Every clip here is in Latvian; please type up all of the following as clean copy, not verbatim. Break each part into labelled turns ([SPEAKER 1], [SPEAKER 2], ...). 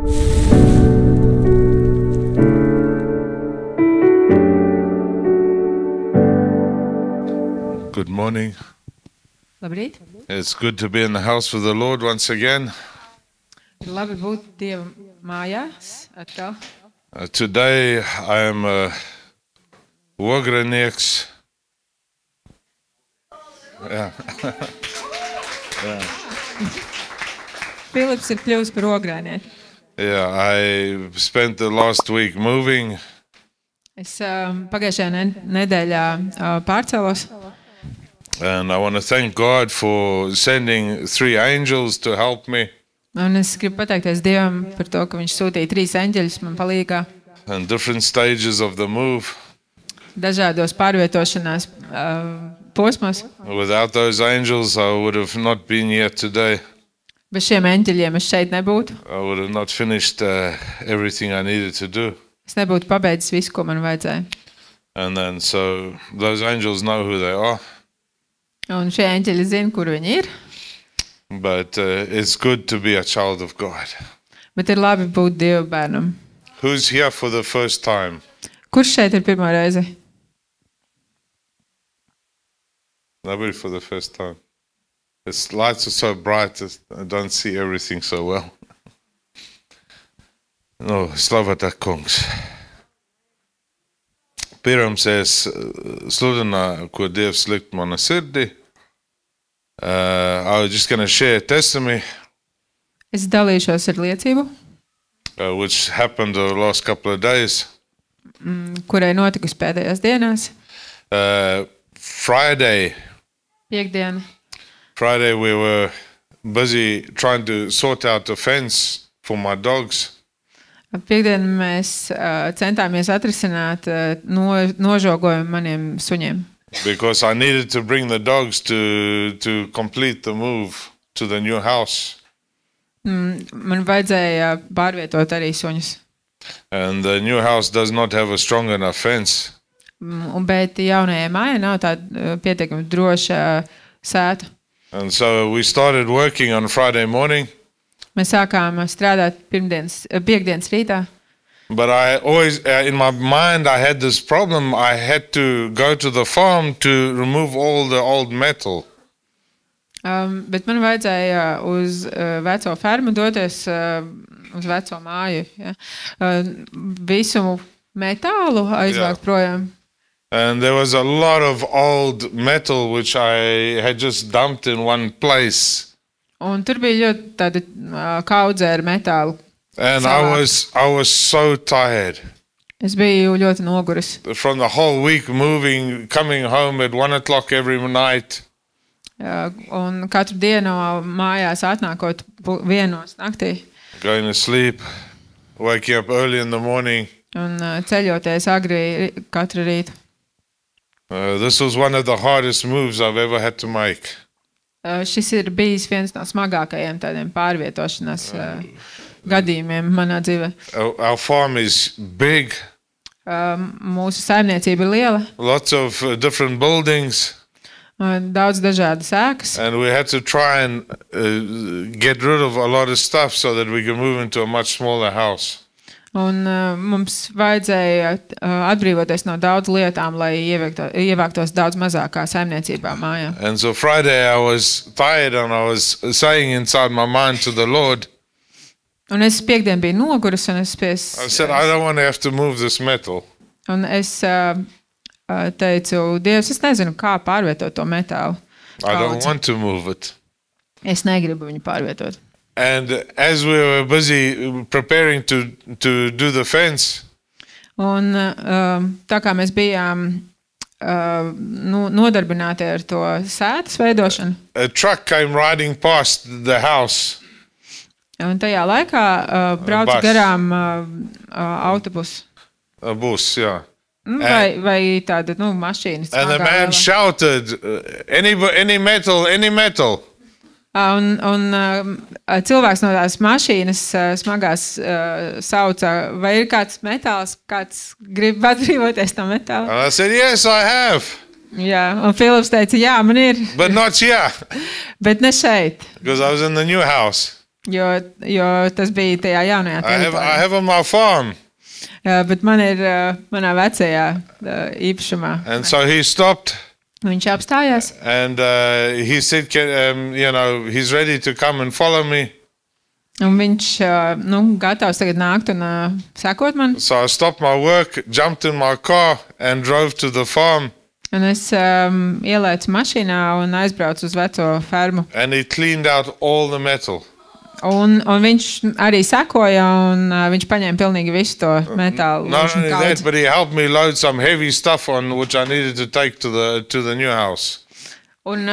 [SPEAKER 1] Good morning.
[SPEAKER 2] Labrīt.
[SPEAKER 1] It's good to be in the house with the Lord once again.
[SPEAKER 2] Ir labi būt Dieva mājās atkal.
[SPEAKER 1] Today I am Ogrenieks. Yeah.
[SPEAKER 2] Filips ir kļuvis par ogrēnieti.
[SPEAKER 1] Yeah, I spent the last week moving.
[SPEAKER 2] Es pagājušajā nedēļā pārcēlos.
[SPEAKER 1] And I want to thank God for sending 3 angels to help me.
[SPEAKER 2] Un es gribu pateikties Dievam par to, ka viņš sūtīja 3 eņģeļus man palīgā.
[SPEAKER 1] And different stages of the move.
[SPEAKER 2] Dažādos pārvietošanās posmos.
[SPEAKER 1] Without those angels, I would have not been here today.
[SPEAKER 2] Bez šiem eņģeļiem es šeit nebūtu.
[SPEAKER 1] I would have not finished everything I needed to do.
[SPEAKER 2] Es nebūtu pabeidzis visu, ko man vajadzēja.
[SPEAKER 1] And then so those angels know who they are.
[SPEAKER 2] Un šie eņģeļi zina, kur viņi ir.
[SPEAKER 1] But it's good to be a child of God.
[SPEAKER 2] Bet ir labi būt Dieva bērnam.
[SPEAKER 1] Who's here for the first time?
[SPEAKER 2] Kurš šeit ir pirmo reizi?
[SPEAKER 1] Nobody for the first time. The lights are so bright, I don't see everything so well. No, slavata kungs. Pirms es sludināju, ko Dievs likt mana sirdī. I was just going to share a testimony.
[SPEAKER 2] Es dalīšos ar liecību,
[SPEAKER 1] Which happened the last couple of days.
[SPEAKER 2] kurai notikusi pēdējās dienās.
[SPEAKER 1] Friday we were busy trying to sort out a fence for my dogs.
[SPEAKER 2] Piektdien mēs centāmies atrisināt nožogojumu maniem suņiem.
[SPEAKER 1] Because I needed to bring the dogs to complete the move to the new house.
[SPEAKER 2] Man vajadzēja pārvietot arī suņus.
[SPEAKER 1] And the new house does not have a strong enough fence.
[SPEAKER 2] Bet jaunajai mājai nav tāda pietiekami droša sēta.
[SPEAKER 1] And so we started working on Friday morning.
[SPEAKER 2] Mēs sākām strādāt piekdienas rītā.
[SPEAKER 1] But I always, in my mind, I had this problem. I had to go to the farm to remove all the old metal.
[SPEAKER 2] Bet man vajadzēja uz veco fermu doties, uz veco māju. Ja? Visu metālu aizvākt projām.
[SPEAKER 1] And there was a lot of old metal which I had just dumped in one place.
[SPEAKER 2] Un tur bija ļoti tāda kaudze ar metālu.
[SPEAKER 1] And I was so tired.
[SPEAKER 2] Es biju ļoti noguris.
[SPEAKER 1] From the whole week moving, coming home at 1 o'clock every night.
[SPEAKER 2] Un katru dienu mājās atnākot 1 naktī.
[SPEAKER 1] Going to sleep, waking up early in the morning.
[SPEAKER 2] Un ceļoties agri katru rītu.
[SPEAKER 1] This was one of the hardest moves I've ever had to make.
[SPEAKER 2] Šis ir bijis viens no smagākajiem tādiem pārvietošanās gadījumiem manā dzīvē.
[SPEAKER 1] Our farm is big.
[SPEAKER 2] Mūsu saimniecība ir liela.
[SPEAKER 1] Lots of different buildings.
[SPEAKER 2] Daudz dažādas ēkas.
[SPEAKER 1] And we had to try and get rid of a lot of stuff so that we could move into a much smaller house.
[SPEAKER 2] Un mums vajadzēja atbrīvoties no daudz lietām, lai ievāktos daudz mazākā saimniecībā mājā.
[SPEAKER 1] And so Friday I was tired and I was saying inside my mind to the Lord.
[SPEAKER 2] Un es piekdien biju noguris un
[SPEAKER 1] I said, I don't want to have to move this metal.
[SPEAKER 2] Un es teicu, Dievs, es nezinu, kā pārvietot to metālu.
[SPEAKER 1] I don't want to move it.
[SPEAKER 2] Es negribu viņu pārvietot.
[SPEAKER 1] And as we were busy preparing to do the fence.
[SPEAKER 2] Un tā kā mēs bijām nodarbināti ar to sētas veidošanu.
[SPEAKER 1] A truck came riding past the house.
[SPEAKER 2] Un tajā laikā brauca garām autobus.
[SPEAKER 1] A bus, yeah.
[SPEAKER 2] Vai tāda, mašīnas.
[SPEAKER 1] And the man shouted, any metal, any metal.
[SPEAKER 2] Un cilvēks no tās mašīnas smagās sauca, vai ir kāds metāls, kāds grib atbrīvoties no metāla?
[SPEAKER 1] And I said, yes, I have.
[SPEAKER 2] Jā, un Filips teica, jā, man ir.
[SPEAKER 1] But not here.
[SPEAKER 2] Bet ne šeit.
[SPEAKER 1] Because I was in the new house.
[SPEAKER 2] jo tas bija tajā jaunajā
[SPEAKER 1] I
[SPEAKER 2] teritorijā.
[SPEAKER 1] have on my farm.
[SPEAKER 2] Bet man ir manā vecajā īpašumā.
[SPEAKER 1] And so he stopped
[SPEAKER 2] Viņš apstājās.
[SPEAKER 1] and he said, he's ready to come and follow me.
[SPEAKER 2] Un viņš gatavs tagad nākt un sekot man.
[SPEAKER 1] So I stopped my work, jumped in my car and drove to the farm.
[SPEAKER 2] Un es ielēcu mašīnā un aizbraucu uz veco fermu.
[SPEAKER 1] And he cleaned out all the metal.
[SPEAKER 2] Un viņš arī sekoja un viņš paņēma pilnīgi visu to metālu.
[SPEAKER 1] Not only that, but he helped me load some heavy stuff on which I needed to take to the new house.
[SPEAKER 2] Un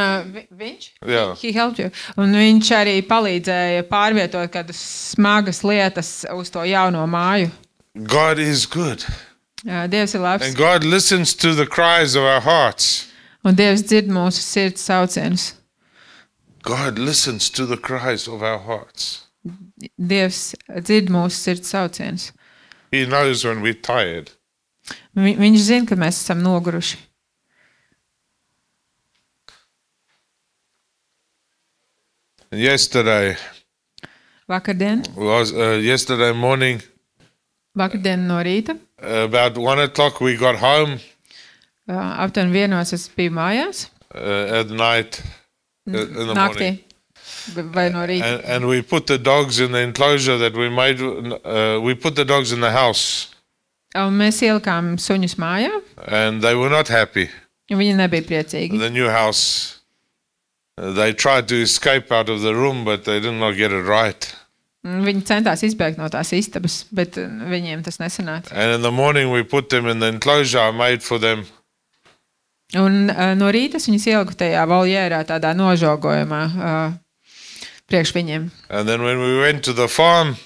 [SPEAKER 2] viņš?
[SPEAKER 1] Yeah.
[SPEAKER 2] He helped you. Un viņš arī palīdzēja pārvietot kādas smagas lietas uz to jauno māju.
[SPEAKER 1] God is good.
[SPEAKER 2] Dievs ir labs.
[SPEAKER 1] And God listens to the cries of our hearts.
[SPEAKER 2] Un Dievs dzird mūsu sirds saucienus.
[SPEAKER 1] God listens to the cries of our hearts.
[SPEAKER 2] Dievs dzird mūsu sirds saucienus.
[SPEAKER 1] He knows when we're tired.
[SPEAKER 2] Viņš zina, ka mēs esam noguruši.
[SPEAKER 1] Yesterday morning,
[SPEAKER 2] Vakardien no rīta,
[SPEAKER 1] about 1:00 we got home
[SPEAKER 2] aptuveni 1:00 es biju mājās,
[SPEAKER 1] at night, in the
[SPEAKER 2] naktī
[SPEAKER 1] morning.
[SPEAKER 2] vai no rīta.
[SPEAKER 1] And we put the dogs in the enclosure that we made. We put the dogs in the house,
[SPEAKER 2] Un mēs ielikām suņus mājā,
[SPEAKER 1] and they were not happy.
[SPEAKER 2] un viņi nebija priecīgi.
[SPEAKER 1] The new house, they tried to escape out of the room, but they did not get it right.
[SPEAKER 2] Viņi centās izbēgt no tās istabas, bet viņiem tas nesanāca.
[SPEAKER 1] And in the morning we put them in the enclosure I made for them.
[SPEAKER 2] Un no rīta es viņus ieliku tajā voljērā, tādā nožogojumā priekš viņiem.
[SPEAKER 1] And then when we went to the farm,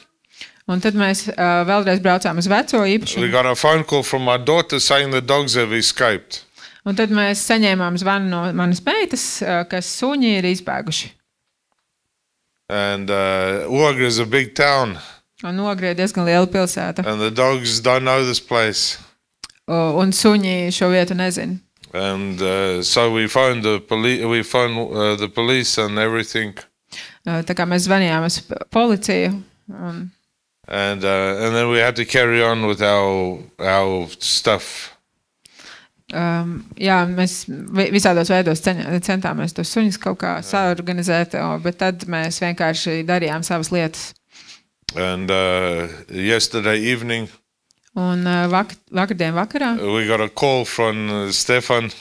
[SPEAKER 2] Un tad mēs vēlreiz braucām uz veco
[SPEAKER 1] we
[SPEAKER 2] īpašumu.
[SPEAKER 1] got a phone call from my daughter saying the dogs have escaped.
[SPEAKER 2] Un tad mēs saņēmām zvanu no manas meitas, ka suņi ir izbēguši.
[SPEAKER 1] And Uagra is a big town,
[SPEAKER 2] Un Ogre diezgan liela pilsēta.
[SPEAKER 1] and the dogs don't know this place.
[SPEAKER 2] Un suņi šo vietu nezina.
[SPEAKER 1] And so we phoned the police. We phoned the police and everything.
[SPEAKER 2] Tā kā mēs zvanījām uz policiju. Un,
[SPEAKER 1] And then we had to carry on with our stuff.
[SPEAKER 2] jā, mēs visādos veidos centāmies tos suņus kaut kā saorganizēt, bet tad mēs vienkārši darījām savas lietas.
[SPEAKER 1] And yesterday evening,
[SPEAKER 2] Un vakardien vakarā
[SPEAKER 1] we got a call from Stefan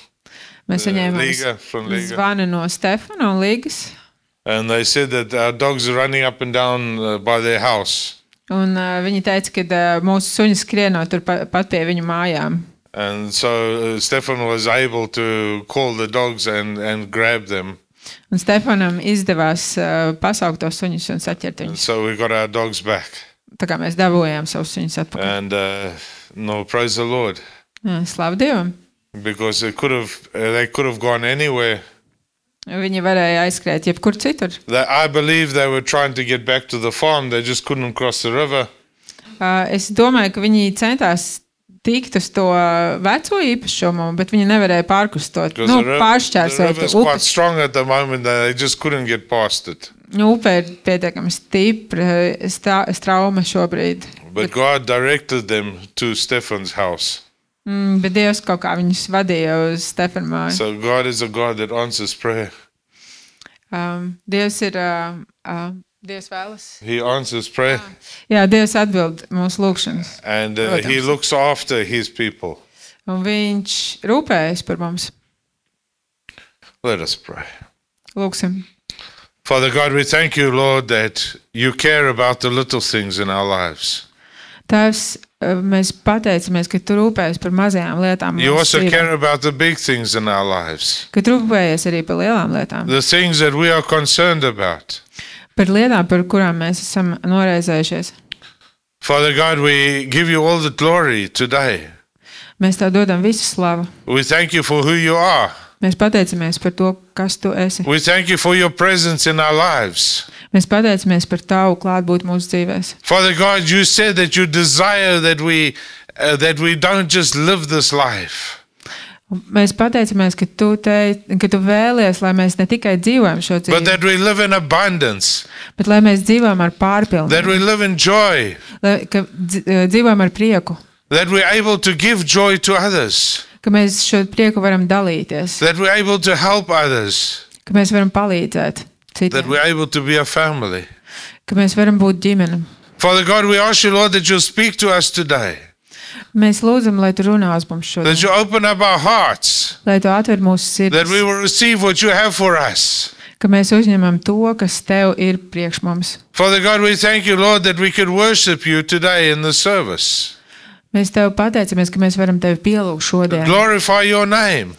[SPEAKER 2] mēs saņēmām
[SPEAKER 1] Liga, from Liga.
[SPEAKER 2] zvanu no Stefana un Līgas.
[SPEAKER 1] And they said that our dogs are running up and down by their house.
[SPEAKER 2] Un viņi teica, ka mūsu suņi skrienot tur pat pie viņu mājām.
[SPEAKER 1] And so Stefan was able to call the dogs and grab them.
[SPEAKER 2] Un Stefanam izdevās pasaukt tos suņus un saķert
[SPEAKER 1] And
[SPEAKER 2] viņus.
[SPEAKER 1] so we got our dogs back.
[SPEAKER 2] Tā kā mēs dabūjām savus suņus atpakaļ.
[SPEAKER 1] And praise the Lord.
[SPEAKER 2] Slavu Dievam!
[SPEAKER 1] Because they could have gone anywhere.
[SPEAKER 2] Viņi varēja aizskriet jebkur citur.
[SPEAKER 1] I believe they were trying to get back to the farm. They just couldn't cross the river.
[SPEAKER 2] Es domāju, ka viņi centās tikt uz to veco īpašumu, bet viņi nevarēja pārkustot.
[SPEAKER 1] Because the river
[SPEAKER 2] Pāršķērsot
[SPEAKER 1] is quite
[SPEAKER 2] upes.
[SPEAKER 1] strong at the moment. They just couldn't get past it.
[SPEAKER 2] Upe ir pietiekami stipra, strauma šobrīd.
[SPEAKER 1] But God directed them to Stefan's house.
[SPEAKER 2] Bet Dievs kaut kā viņus vadīja uz Stefana māju.
[SPEAKER 1] So God is a God that answers prayer.
[SPEAKER 2] Dievs ir, Dievs vēlas.
[SPEAKER 1] He answers prayer.
[SPEAKER 2] Jā, Dievs atbild mūsu lūgšanas.
[SPEAKER 1] And he looks after his people.
[SPEAKER 2] Un viņš rūpējas par mums.
[SPEAKER 1] Let us pray.
[SPEAKER 2] Lūksim.
[SPEAKER 1] Father God, we thank you, Lord, that you care about the little things in our lives.
[SPEAKER 2] Tēvs, mēs pateicamies, ka tu rūpējies par mazajām lietām.
[SPEAKER 1] You
[SPEAKER 2] mūsu
[SPEAKER 1] also
[SPEAKER 2] dzīvē.
[SPEAKER 1] care about the big things in our lives.
[SPEAKER 2] Ka tu rūpējies arī par lielām lietām.
[SPEAKER 1] The things that we are concerned about.
[SPEAKER 2] Par lietām, par kurām mēs esam noraizējušies.
[SPEAKER 1] Father God, we give you all the glory today.
[SPEAKER 2] Mēs tev dodam visu slavu.
[SPEAKER 1] We thank you for who you are.
[SPEAKER 2] Mēs pateicamies par to, kas tu esi.
[SPEAKER 1] We thank you for your presence in our lives.
[SPEAKER 2] Mēs pateicamies par tavu klātbūtni mūsu dzīvēs.
[SPEAKER 1] Father God, you said that you desire that we don't just live this life,
[SPEAKER 2] Un mēs pateicamies, ka tu vēlies, lai mēs ne tikai dzīvojam šo
[SPEAKER 1] but
[SPEAKER 2] dzīvi,
[SPEAKER 1] that we live in abundance,
[SPEAKER 2] bet lai mēs dzīvojam ar
[SPEAKER 1] that
[SPEAKER 2] pārpilnību,
[SPEAKER 1] we live in joy,
[SPEAKER 2] ka dzīvojam ar prieku,
[SPEAKER 1] that we're able to give joy to others,
[SPEAKER 2] ka mēs šo prieku varam dalīties,
[SPEAKER 1] that we're able to help others,
[SPEAKER 2] ka mēs varam palīdzēt
[SPEAKER 1] that
[SPEAKER 2] citiem,
[SPEAKER 1] we're able to be a family.
[SPEAKER 2] ka mēs varam būt ģimene.
[SPEAKER 1] Father God, we ask you, Lord, that you'll speak to us today,
[SPEAKER 2] Mēs lūdzam, lai tu runā uz mums
[SPEAKER 1] that
[SPEAKER 2] šodien,
[SPEAKER 1] you open up our hearts,
[SPEAKER 2] lai tu atver mūsu
[SPEAKER 1] that we
[SPEAKER 2] sirdis,
[SPEAKER 1] will receive what you have for us.
[SPEAKER 2] ka mēs uzņemam to, kas tev ir priekš mums.
[SPEAKER 1] Father God, we thank you, Lord, that we could worship you today in the service.
[SPEAKER 2] Mēs tev pateicamies, ka mēs varam tevi pielūgt šodien
[SPEAKER 1] Glorify your name,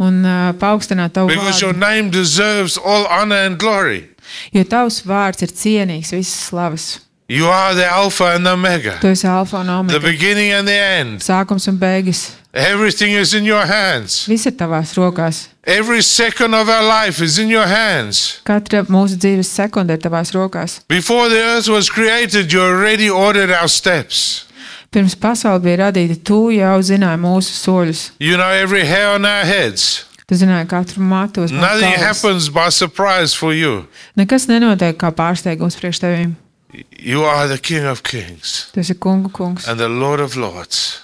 [SPEAKER 2] un paaugstināt tavu
[SPEAKER 1] because your
[SPEAKER 2] vārdu,
[SPEAKER 1] name deserves all honor and glory.
[SPEAKER 2] jo tavs vārds ir cienīgs visas slavas.
[SPEAKER 1] You are the Alpha and the Omega,
[SPEAKER 2] Tu esi alfa un
[SPEAKER 1] the
[SPEAKER 2] omega,
[SPEAKER 1] beginning and the end.
[SPEAKER 2] sākums un beigas.
[SPEAKER 1] Everything is in your hands.
[SPEAKER 2] Viss ir tavās rokās.
[SPEAKER 1] Every second of our life is in your hands.
[SPEAKER 2] Katra mūsu dzīves sekunde ir tavās rokās.
[SPEAKER 1] Before the earth was created, you already ordered our steps.
[SPEAKER 2] Pirms pasaule bija radīta, tu jau zināji mūsu soļus.
[SPEAKER 1] You know every hair on our heads.
[SPEAKER 2] Tu zināji katru matu uz mūsu
[SPEAKER 1] Nothing
[SPEAKER 2] galvas.
[SPEAKER 1] happens by surprise for you.
[SPEAKER 2] Nekas nenotiek kā pārsteigums priekš tevīm.
[SPEAKER 1] You are the King of Kings
[SPEAKER 2] Tu esi kungu kungs
[SPEAKER 1] and the Lord of Lords.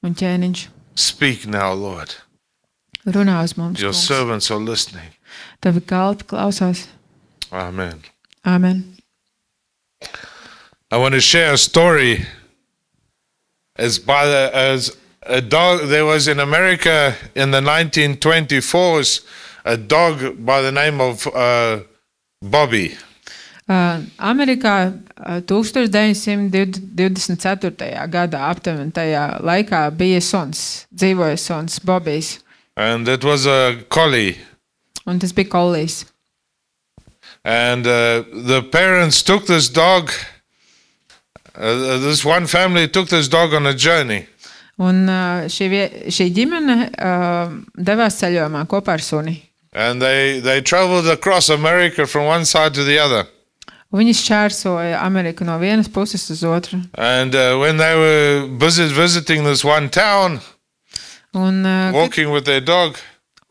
[SPEAKER 2] un ķēniņš.
[SPEAKER 1] Speak now, Lord.
[SPEAKER 2] Runā uz mums,
[SPEAKER 1] Your
[SPEAKER 2] kungs.
[SPEAKER 1] servants are listening.
[SPEAKER 2] Tavi kalpi klausās.
[SPEAKER 1] Amen.
[SPEAKER 2] Āmen.
[SPEAKER 1] I want to share a story as a dog. There was in America in the 1924s a dog by the name of Bobby.
[SPEAKER 2] Amerikā 1924. gadā aptuveni tajā laikā bija suns, dzīvoja suns Bobijs,
[SPEAKER 1] And it was a collie.
[SPEAKER 2] un tas bija kolijs.
[SPEAKER 1] And the parents took this dog, this one family took this dog on a journey.
[SPEAKER 2] Un šī ģimene devās ceļojumā kopā ar suni.
[SPEAKER 1] And they traveled across America from one side to the other.
[SPEAKER 2] Viņi šķērsoja Ameriku no vienas puses uz otru.
[SPEAKER 1] And when they were visiting this one town,
[SPEAKER 2] Un,
[SPEAKER 1] walking with their dog,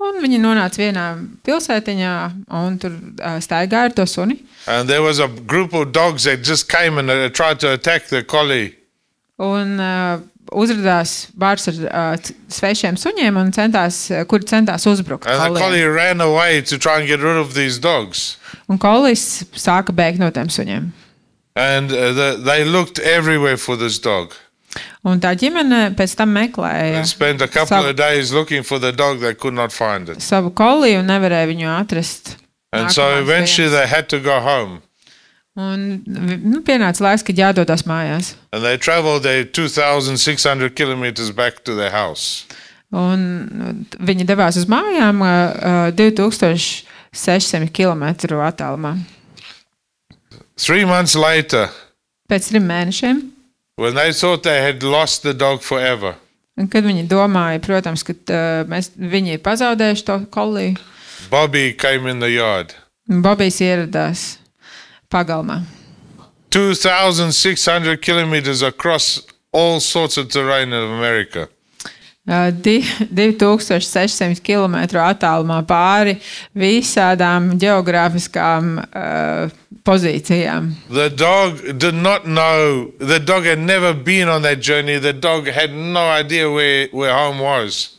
[SPEAKER 2] un viņi nonāca vienā pilsētiņā un tur staigāja ar to suni.
[SPEAKER 1] and there was a group of dogs that just came and tried to attack the collie.
[SPEAKER 2] Un uzrādījās bārs ar svešiem suņiem, un kuri centās uzbrukt.
[SPEAKER 1] And the
[SPEAKER 2] kolijam.
[SPEAKER 1] collie ran away to try and get rid of these dogs.
[SPEAKER 2] Un kolijs sāka bēgt no tiem suņiem.
[SPEAKER 1] And they looked everywhere for this dog.
[SPEAKER 2] Un tā ģimene pēc tam meklēja
[SPEAKER 1] They spent a couple of days looking for the dog. They could not find it.
[SPEAKER 2] savu koliju un nevarēja viņu atrast.
[SPEAKER 1] And so
[SPEAKER 2] nākamās
[SPEAKER 1] eventually
[SPEAKER 2] dienas.
[SPEAKER 1] they had to go home.
[SPEAKER 2] Un pienāca laiks, kad jādodas mājās.
[SPEAKER 1] And they traveled 2,600 kilometers back to their house.
[SPEAKER 2] Un viņi devās uz mājām 2600 km attālumā.
[SPEAKER 1] 3 months later,
[SPEAKER 2] Pēc 3 mēnešiem,
[SPEAKER 1] when they thought they had lost the dog forever,
[SPEAKER 2] un kad viņi domāja, protams, ka viņi ir pazaudējuši to koliju,
[SPEAKER 1] Bobby came in the yard.
[SPEAKER 2] Bobijs ieradās pagalmā.
[SPEAKER 1] 2,600 kilometers across all sorts of terrain of America.
[SPEAKER 2] 2600 km attālumā pāri visādām geogrāfiskām pozīcijām.
[SPEAKER 1] The dog did not know, the dog had never been on that journey. The dog had no idea where home was.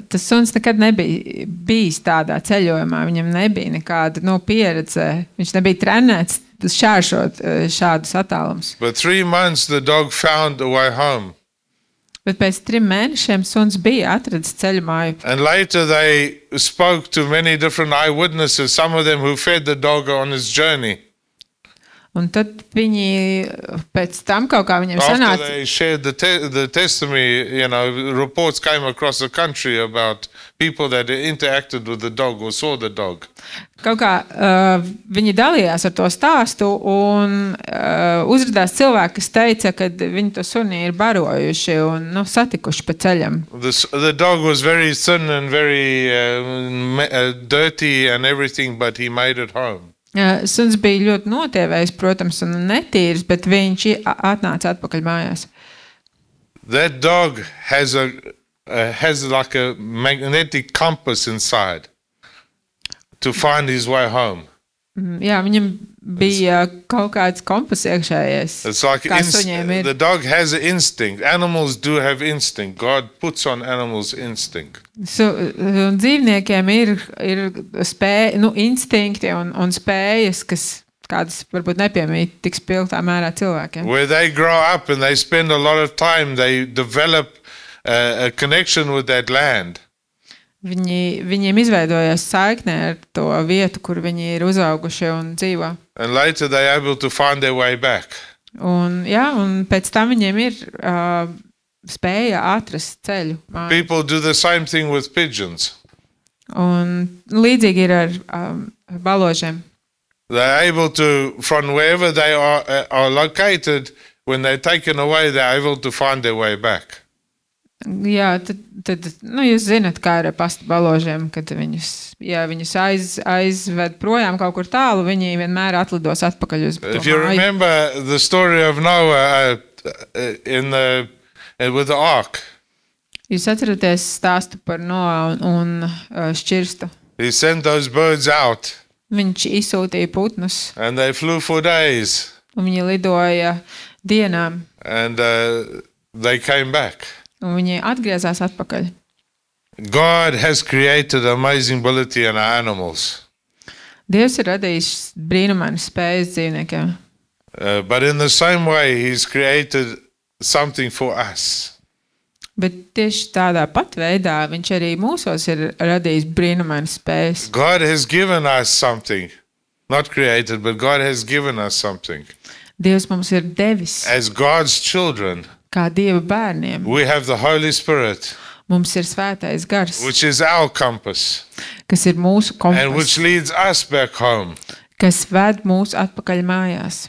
[SPEAKER 2] Tas suns nekad nebija bijis tādā ceļojumā, viņam nebija nekāda pieredze, viņš nebija trenēts šķēršot šādus attālumus.
[SPEAKER 1] But 3 months the dog found a way home.
[SPEAKER 2] Bet pēc 3 mēnešiem suns bija atradis ceļu māju.
[SPEAKER 1] And later they spoke to many different eyewitnesses, some of them who fed the dog on his journey.
[SPEAKER 2] Un tad viņi pēc tam kaut kā viņiem
[SPEAKER 1] After
[SPEAKER 2] sanāca,
[SPEAKER 1] they shared the testimony, reports came across the country about people that interacted with the dog or saw the dog.
[SPEAKER 2] kaut kā viņi dalījās ar to stāstu un uzrādījās cilvēki, kas teica, ka viņi to suni ir barojuši un satikuši pa ceļam.
[SPEAKER 1] The dog was very thin and very dirty and everything, but he made it home.
[SPEAKER 2] Suns bija ļoti notievējis, protams, un netīrs, bet viņš atnāca atpakaļ mājās.
[SPEAKER 1] That dog has has like a magnetic compass inside to find his way home.
[SPEAKER 2] Jā, viņam bija kaut kāds kompass iekšējais.
[SPEAKER 1] It's like
[SPEAKER 2] Kā suņiem ir.
[SPEAKER 1] the dog has an instinct. Animals do have instinct. God puts on animals instinct.
[SPEAKER 2] Un dzīvniekiem ir spēja, instinkti un spējas, kas kādas varbūt nepiemīt tik spilgtā mērā cilvēkiem.
[SPEAKER 1] Where they grow up and they spend a lot of time, they develop a connection with that land.
[SPEAKER 2] Viņiem izveidojas saikne ar to vietu, kur viņi ir uzauguši un dzīvo.
[SPEAKER 1] And later they're able to find their way back.
[SPEAKER 2] Un pēc tam viņiem ir spēja atrast ceļu.
[SPEAKER 1] People do the same thing with pigeons.
[SPEAKER 2] Un līdzīgi ir ar baložiem.
[SPEAKER 1] They're able to, from wherever they are located, when they're taken away, they're able to find their way back.
[SPEAKER 2] Jā, tad jūs zināt, kā ir ar pastu baložiem, kad viņus aizved projām kaut kur tālu, viņi vienmēr atlidos atpakaļ uz to
[SPEAKER 1] If you
[SPEAKER 2] māju.
[SPEAKER 1] remember the story of Noah with the ark,
[SPEAKER 2] Jūs atceraties stāstu par Noā un šķirstu.
[SPEAKER 1] he sent those birds out
[SPEAKER 2] Viņš izsūtīja putnus,
[SPEAKER 1] and they flew for days
[SPEAKER 2] un viņi lidoja dienām,
[SPEAKER 1] and they came back.
[SPEAKER 2] un viņi atgriezās atpakaļ.
[SPEAKER 1] God has created amazing ability in our animals.
[SPEAKER 2] Dievs ir radījis brīnumainas spējas dzīvniekiem,
[SPEAKER 1] But in the same way, he's created something for us.
[SPEAKER 2] bet tieši tādā pat veidā viņš arī mūsos ir radījis brīnumainas spējas.
[SPEAKER 1] God has given us something. Not created, but God has given us something.
[SPEAKER 2] Dievs mums ir devis
[SPEAKER 1] As God's children,
[SPEAKER 2] kā Dieva bērniem.
[SPEAKER 1] we have the Holy Spirit,
[SPEAKER 2] Mums ir svētais gars,
[SPEAKER 1] which is our compass,
[SPEAKER 2] kas ir mūsu
[SPEAKER 1] and which
[SPEAKER 2] kompass,
[SPEAKER 1] leads us back home.
[SPEAKER 2] kas ved mūs atpakaļ mājās.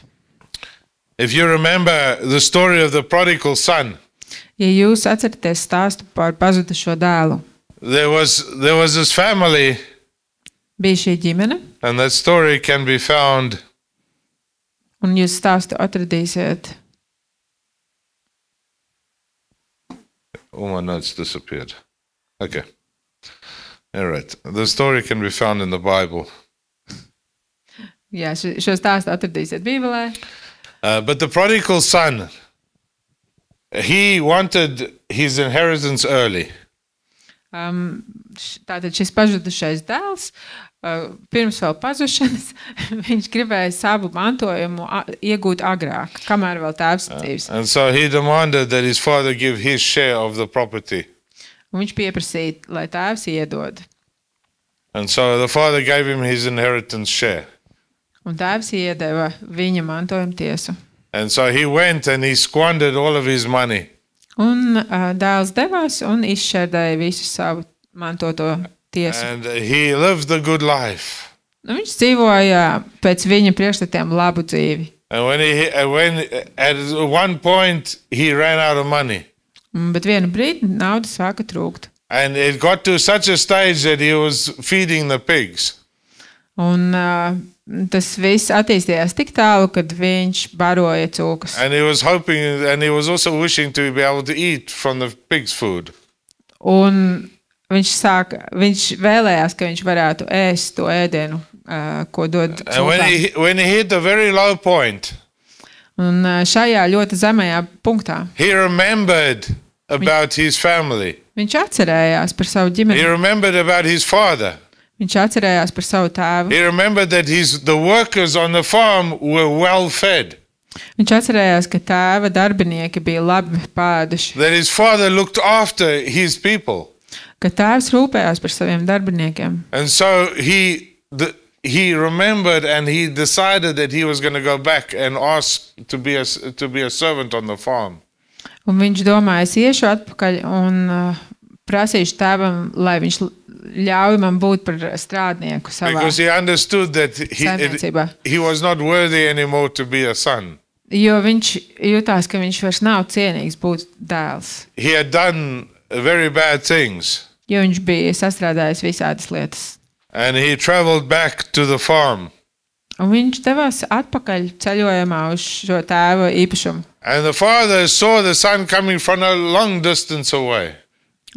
[SPEAKER 1] If you remember the story of the prodigal son,
[SPEAKER 2] Ja jūs atceraties stāstu par pazudušo dēlu,
[SPEAKER 1] there was this family,
[SPEAKER 2] bija šī ģimene,
[SPEAKER 1] and that story can be found.
[SPEAKER 2] un jūs stāstu atradīsiet.
[SPEAKER 1] Oh, my notes disappeared. Okay. All right. The story can be found in the Bible.
[SPEAKER 2] Jā, šo stāstu atradīsiet Bībelē.
[SPEAKER 1] But the prodigal son, he wanted his inheritance early.
[SPEAKER 2] Tātad šis pazudušais dēls, pirms vēl pazušanas, viņš gribēja savu mantojumu iegūt agrāk, kamēr vēl tēvs dzīves.
[SPEAKER 1] And so he demanded that his father give his share of the property.
[SPEAKER 2] Un viņš pieprasīja, lai tēvs iedod.
[SPEAKER 1] And so the father gave him his inheritance share.
[SPEAKER 2] Un tēvs iedeva viņa mantojuma tiesu.
[SPEAKER 1] And so he went and he squandered all of his money.
[SPEAKER 2] Un dēls devās un izšķērdēja visu savu mantoto tiesu.
[SPEAKER 1] And he lived a good life.
[SPEAKER 2] Un viņš dzīvoja pēc viņa priekšstatiem labu dzīvi.
[SPEAKER 1] And when at one point he ran out of money.
[SPEAKER 2] Bet vienu brīdi nauda sāka trūkt.
[SPEAKER 1] And it got to such a stage that he was feeding the pigs.
[SPEAKER 2] Un tas viss attīstījās tik tālu, kad viņš baroja cūkas.
[SPEAKER 1] And he was hoping, and he was also wishing to be able to eat from the pig's food.
[SPEAKER 2] Un viņš vēlējās, ka viņš varētu ēst to ēdienu, ko dod
[SPEAKER 1] And
[SPEAKER 2] cūkām.
[SPEAKER 1] when he hit a very low point,
[SPEAKER 2] Un šajā ļoti zemajā punktā
[SPEAKER 1] he remembered about his family.
[SPEAKER 2] viņš atcerējās par savu
[SPEAKER 1] He
[SPEAKER 2] ģimeni.
[SPEAKER 1] remembered about his father.
[SPEAKER 2] Viņš atcerējās par savu tēvu.
[SPEAKER 1] He remembered that the workers on the farm were well fed.
[SPEAKER 2] Viņš atcerējās, ka tēva darbinieki bija labi pēduši,
[SPEAKER 1] That his father looked after his people.
[SPEAKER 2] ka tēvs rūpējās par saviem darbiniekiem.
[SPEAKER 1] And so he remembered and he decided that he was going to go back and ask to be a servant on the farm.
[SPEAKER 2] Un viņš domāja, es iešu atpakaļ un prasīšu tēvam, lai viņš ļauj man būt par strādnieku savā
[SPEAKER 1] Because he understood that
[SPEAKER 2] saimniecībā.
[SPEAKER 1] he was not worthy anymore to be a son.
[SPEAKER 2] Jo viņš jutās, ka viņš vairs nav cienīgs būt dēls.
[SPEAKER 1] He had done very bad things.
[SPEAKER 2] Jo viņš bija sastrādājis visādas lietas.
[SPEAKER 1] And he traveled back to the farm.
[SPEAKER 2] Un viņš devās atpakaļ ceļojumā uz šo tēva īpašumu.
[SPEAKER 1] And the father saw the son coming from a long distance away.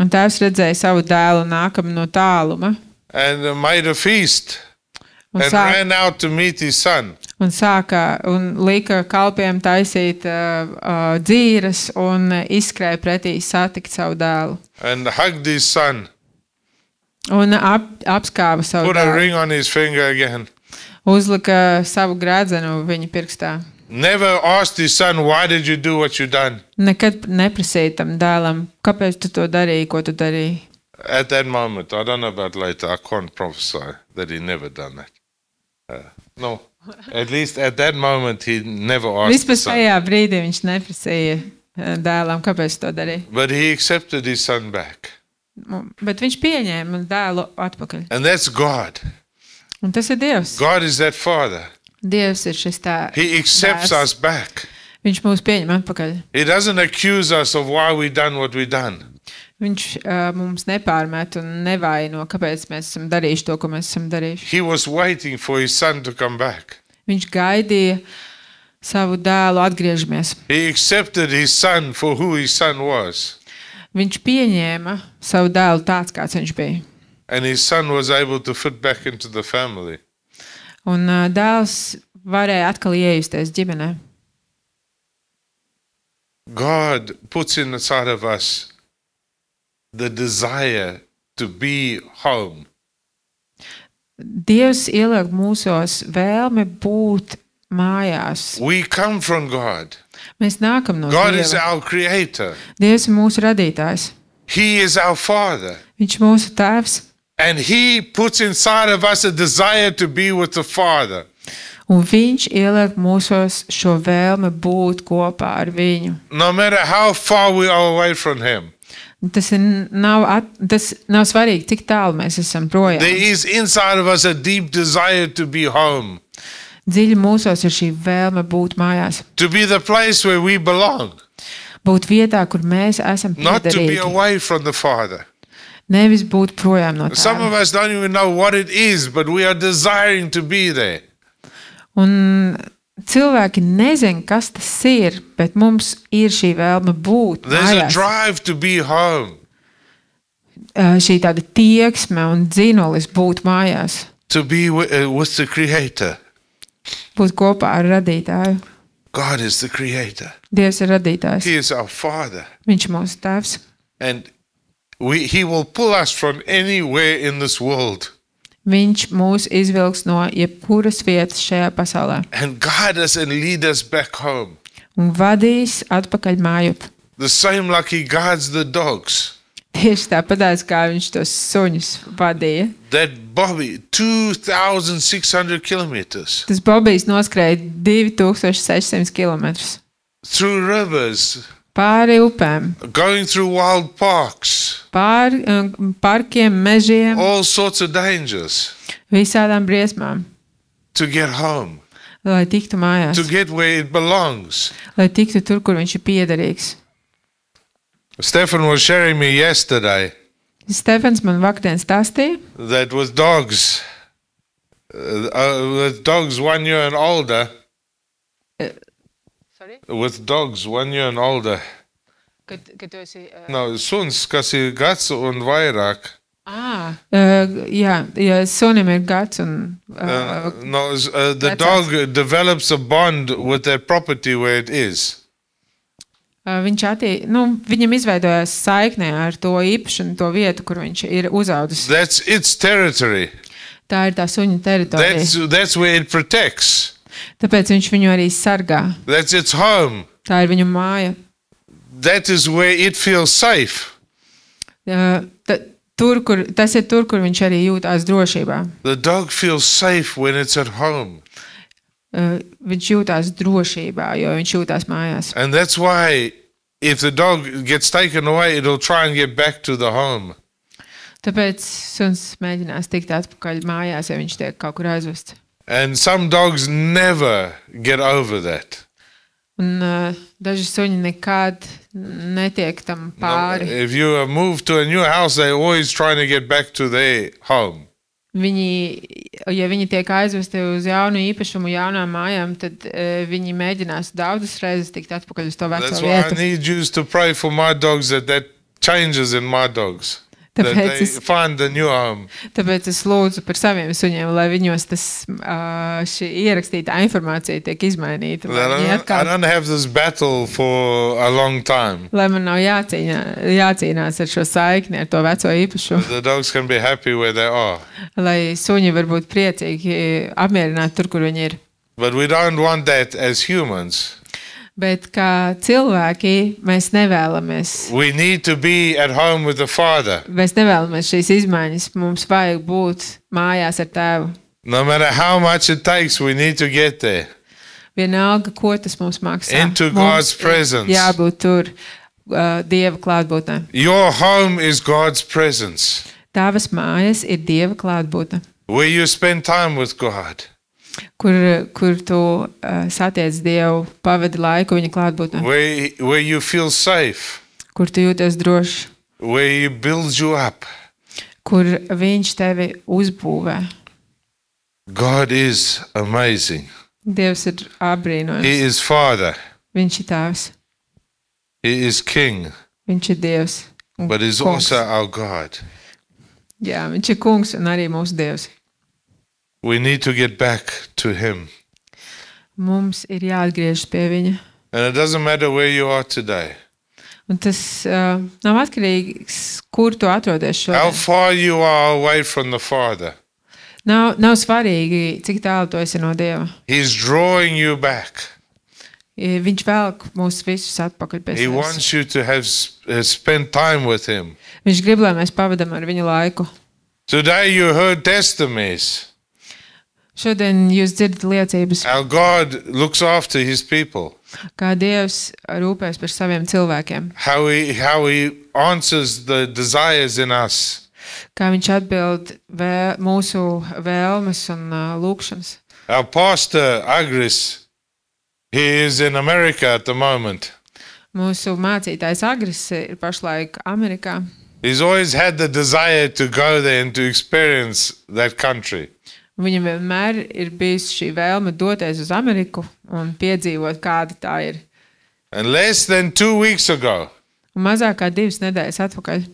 [SPEAKER 2] Un tēvs redzēja savu dēlu nākam no tāluma
[SPEAKER 1] and made a feast
[SPEAKER 2] un,
[SPEAKER 1] and ran out to meet his son.
[SPEAKER 2] un lika kalpiem taisīt dzīras un izskrēja pretī satikt savu dēlu.
[SPEAKER 1] And hugged his son,
[SPEAKER 2] Un apskāva savu
[SPEAKER 1] put a
[SPEAKER 2] dēlu.
[SPEAKER 1] ring on his finger again.
[SPEAKER 2] Uzlika savu grēdzenu viņa pirkstā.
[SPEAKER 1] Never asked his son, why did you do what you done?
[SPEAKER 2] Nekad neprasīja tam dēlam, kāpēc tu to darīji, ko tu darīji.
[SPEAKER 1] At that moment, I don't know about later, I can't prophesy that he never done that. No, at least at that moment, he never asked
[SPEAKER 2] Vispār
[SPEAKER 1] his son.
[SPEAKER 2] tajā brīdī viņš neprasīja dēlam, kāpēc tu to darīji.
[SPEAKER 1] But he accepted his son back.
[SPEAKER 2] Bet viņš pieņēma dēlu atpakaļ.
[SPEAKER 1] And that's God.
[SPEAKER 2] Un tas ir Dievs.
[SPEAKER 1] God is that father.
[SPEAKER 2] Dievs ir šis
[SPEAKER 1] He accepts
[SPEAKER 2] Dēls.
[SPEAKER 1] us back.
[SPEAKER 2] Viņš mūs pieņem atpakaļ.
[SPEAKER 1] He doesn't accuse us of why we done what we done.
[SPEAKER 2] Viņš mums nepārmet un nevaino, kāpēc mēs esam darījuši to, ko mēs esam darījuši.
[SPEAKER 1] He was waiting for his son to come back.
[SPEAKER 2] Viņš gaidīja savu dēlu atgriežamies.
[SPEAKER 1] He accepted his son for who his son was.
[SPEAKER 2] Viņš pieņēma savu dēlu tāds, kāds viņš bija.
[SPEAKER 1] And his son was able to fit back into the family.
[SPEAKER 2] Un dēls varēja atkal iejusties ģimenē.
[SPEAKER 1] God puts inside of us the desire to be home.
[SPEAKER 2] Dievs ieliek mūsos vēlme būt mājās.
[SPEAKER 1] We come from God.
[SPEAKER 2] Mēs nākam no
[SPEAKER 1] God is
[SPEAKER 2] Dieva.
[SPEAKER 1] our creator.
[SPEAKER 2] Dievs ir mūsu radītājs.
[SPEAKER 1] He is our father.
[SPEAKER 2] Viņš ir mūsu tēvs.
[SPEAKER 1] And he puts inside of us a desire to be with the father.
[SPEAKER 2] Un viņš ieliek mūsos šo vēlme būt kopā ar viņu.
[SPEAKER 1] No matter how far we are away from him.
[SPEAKER 2] Tas nav svarīgi, cik tālu mēs esam projām.
[SPEAKER 1] There is inside of us a deep desire to be home.
[SPEAKER 2] Dziļi mūsos ir šī vēlme būt mājās.
[SPEAKER 1] To be the place where we belong.
[SPEAKER 2] Būt vietā, kur mēs esam
[SPEAKER 1] Not to be
[SPEAKER 2] piederīgi.
[SPEAKER 1] away from the father.
[SPEAKER 2] Nevis būt projām no
[SPEAKER 1] Some of
[SPEAKER 2] tēva.
[SPEAKER 1] us don't even know what it is, but we are desiring to be there.
[SPEAKER 2] Un cilvēki nezin, kas tas ir, bet mums ir šī vēlme būt
[SPEAKER 1] There's a
[SPEAKER 2] mājās.
[SPEAKER 1] drive to be home,
[SPEAKER 2] Šī tāda tieksme un dzinolis būt mājās.
[SPEAKER 1] to be with the creator.
[SPEAKER 2] Būt kopā ar radītāju.
[SPEAKER 1] God is the creator.
[SPEAKER 2] Dievs ir radītājs.
[SPEAKER 1] He is our father.
[SPEAKER 2] Viņš ir mūsu tēvs.
[SPEAKER 1] And he will pull us from anywhere in this world
[SPEAKER 2] Viņš mūs izvilks no jebkuras vietas šajā pasaulē
[SPEAKER 1] and guide us and lead us back home.
[SPEAKER 2] un vadīs atpakaļ mājup.
[SPEAKER 1] The same like he guides the dogs.
[SPEAKER 2] Tieši tāpatās, kā viņš tos suņus vadīja.
[SPEAKER 1] That Bobby, 2,600 kilometers
[SPEAKER 2] Tas Bobijs noskrēja 2600 kilometrus
[SPEAKER 1] through rivers,
[SPEAKER 2] pāri upēm,
[SPEAKER 1] going through wild parks,
[SPEAKER 2] pāri parkiem, mežiem,
[SPEAKER 1] all sorts of dangers
[SPEAKER 2] visādām briesmām,
[SPEAKER 1] to get home,
[SPEAKER 2] lai tiktu mājās,
[SPEAKER 1] to get where it belongs.
[SPEAKER 2] lai tiktu tur, kur viņš ir piederīgs.
[SPEAKER 1] Stefan was sharing me yesterday
[SPEAKER 2] Stefans man vakardien stāstīja,
[SPEAKER 1] that with dogs 1 year and older, with dogs 1 year and older,
[SPEAKER 2] kad tu esi...
[SPEAKER 1] no, suns, kas ir gads un vairāk,
[SPEAKER 2] ja sunim ir gads un
[SPEAKER 1] the dog develops a bond with that property where it is.
[SPEAKER 2] viņam izveidojās saiknē ar to īpašumu, to vietu, kur viņš ir uzaudzis.
[SPEAKER 1] That's its territory.
[SPEAKER 2] Tā ir tā suņa teritorija.
[SPEAKER 1] That's where it protects.
[SPEAKER 2] Tāpēc viņš viņu arī sargā.
[SPEAKER 1] That's its home.
[SPEAKER 2] Tā ir viņa māja.
[SPEAKER 1] That is where it feels safe.
[SPEAKER 2] Tas ir tur, kur viņš arī jūtās drošībā.
[SPEAKER 1] The dog feels safe when it's at home.
[SPEAKER 2] Viņš jūtās drošībā, jo viņš jūtās mājās.
[SPEAKER 1] And that's why if the dog gets taken away, it'll try and get back to the home.
[SPEAKER 2] Tāpēc suns mēģinās tikt atpakaļ mājās, ja viņš tiek kaut kur aizvests.
[SPEAKER 1] And some dogs never get over that.
[SPEAKER 2] Un daži suņi nekad netiek tam pāri.
[SPEAKER 1] If you move to a new house, they're always trying to get back to their home.
[SPEAKER 2] Ja viņi tiek aizvesti uz jaunu īpašumu, jaunām mājām, tad viņi mēģinās daudzas reizes tikt atpakaļ uz to veco
[SPEAKER 1] That's why I
[SPEAKER 2] vietu.
[SPEAKER 1] need you to pray for my dogs that changes in my dogs. That
[SPEAKER 2] Tāpēc
[SPEAKER 1] they
[SPEAKER 2] es,
[SPEAKER 1] find a new home.
[SPEAKER 2] tāpēc es lūdzu par saviem suņiem, lai viņos šī ierakstītā informācija tiek izmainīta. Lai,
[SPEAKER 1] That
[SPEAKER 2] viņi
[SPEAKER 1] I
[SPEAKER 2] atkal,
[SPEAKER 1] don't have this battle for a long time.
[SPEAKER 2] lai man nav jācīnās ar šo saikni, ar to veco īpašumu.
[SPEAKER 1] The dogs can be happy where they are.
[SPEAKER 2] Lai suņi var būt priecīgi, apmierināti tur, kur viņi ir.
[SPEAKER 1] But we don't want that as humans.
[SPEAKER 2] Bet kā cilvēki, mēs nevēlamies.
[SPEAKER 1] We need to be at home with the Father.
[SPEAKER 2] Mēs nevēlamies šīs izmaiņas. Mums vajag būt mājās ar tēvu.
[SPEAKER 1] No matter how much it takes, we need to get there.
[SPEAKER 2] Vienalga, ko tas mums maksā.
[SPEAKER 1] Into
[SPEAKER 2] Mums
[SPEAKER 1] God's
[SPEAKER 2] ir
[SPEAKER 1] presence.
[SPEAKER 2] jābūt tur Dieva klātbūtnē.
[SPEAKER 1] Your home is God's presence,
[SPEAKER 2] Tavas mājas ir Dieva klātbūtne,
[SPEAKER 1] where you spend time with God,
[SPEAKER 2] kur tu satiec Dievu, pavadi laiku viņa klātbūtnē,
[SPEAKER 1] where you feel safe,
[SPEAKER 2] kur tu jūties drošs,
[SPEAKER 1] where He builds you up.
[SPEAKER 2] kur viņš tevi uzbūvē.
[SPEAKER 1] God is amazing.
[SPEAKER 2] Dievs ir apbrīnojams.
[SPEAKER 1] He is Father.
[SPEAKER 2] Viņš ir tēvs,
[SPEAKER 1] He is King,
[SPEAKER 2] viņš ir Dievs. Un
[SPEAKER 1] but He's
[SPEAKER 2] kungs.
[SPEAKER 1] also our God.
[SPEAKER 2] Jā, viņš ir kungs un arī mūsu Dievs.
[SPEAKER 1] We need to get back to Him.
[SPEAKER 2] Mums ir jāatgriežas pie viņa.
[SPEAKER 1] And it doesn't matter where you are today,
[SPEAKER 2] Un tas nav atkarīgs, kur tu atrodies
[SPEAKER 1] how
[SPEAKER 2] šodien.
[SPEAKER 1] far you are away from the Father.
[SPEAKER 2] Nav svarīgi, cik tālu tu esi no Dieva.
[SPEAKER 1] He's drawing you back.
[SPEAKER 2] Viņš velk mūs visus atpakaļ pie
[SPEAKER 1] He
[SPEAKER 2] sevis.
[SPEAKER 1] wants you to have spend time with Him.
[SPEAKER 2] Viņš grib, lai mēs pavadam ar viņu laiku.
[SPEAKER 1] Today you heard testimonies.
[SPEAKER 2] Šodien jūs dzirdat liecības,
[SPEAKER 1] Our God looks after His people.
[SPEAKER 2] kā Dievs rūpēs par saviem cilvēkiem,
[SPEAKER 1] How He answers the desires in us.
[SPEAKER 2] kā viņš atbild mūsu vēlmes un lūkšanas.
[SPEAKER 1] Our pastor Agris, he is in America at the moment.
[SPEAKER 2] Mūsu mācītājs Agris ir pašlaik Amerikā.
[SPEAKER 1] He's always had the desire to go there and to experience that country.
[SPEAKER 2] Viņam vienmēr ir bijusi šī vēlme doties uz Ameriku un piedzīvot, kāda tā ir.
[SPEAKER 1] And less than 2 weeks ago,
[SPEAKER 2] Un mazāk kā 2 nedēļas atpakaļ.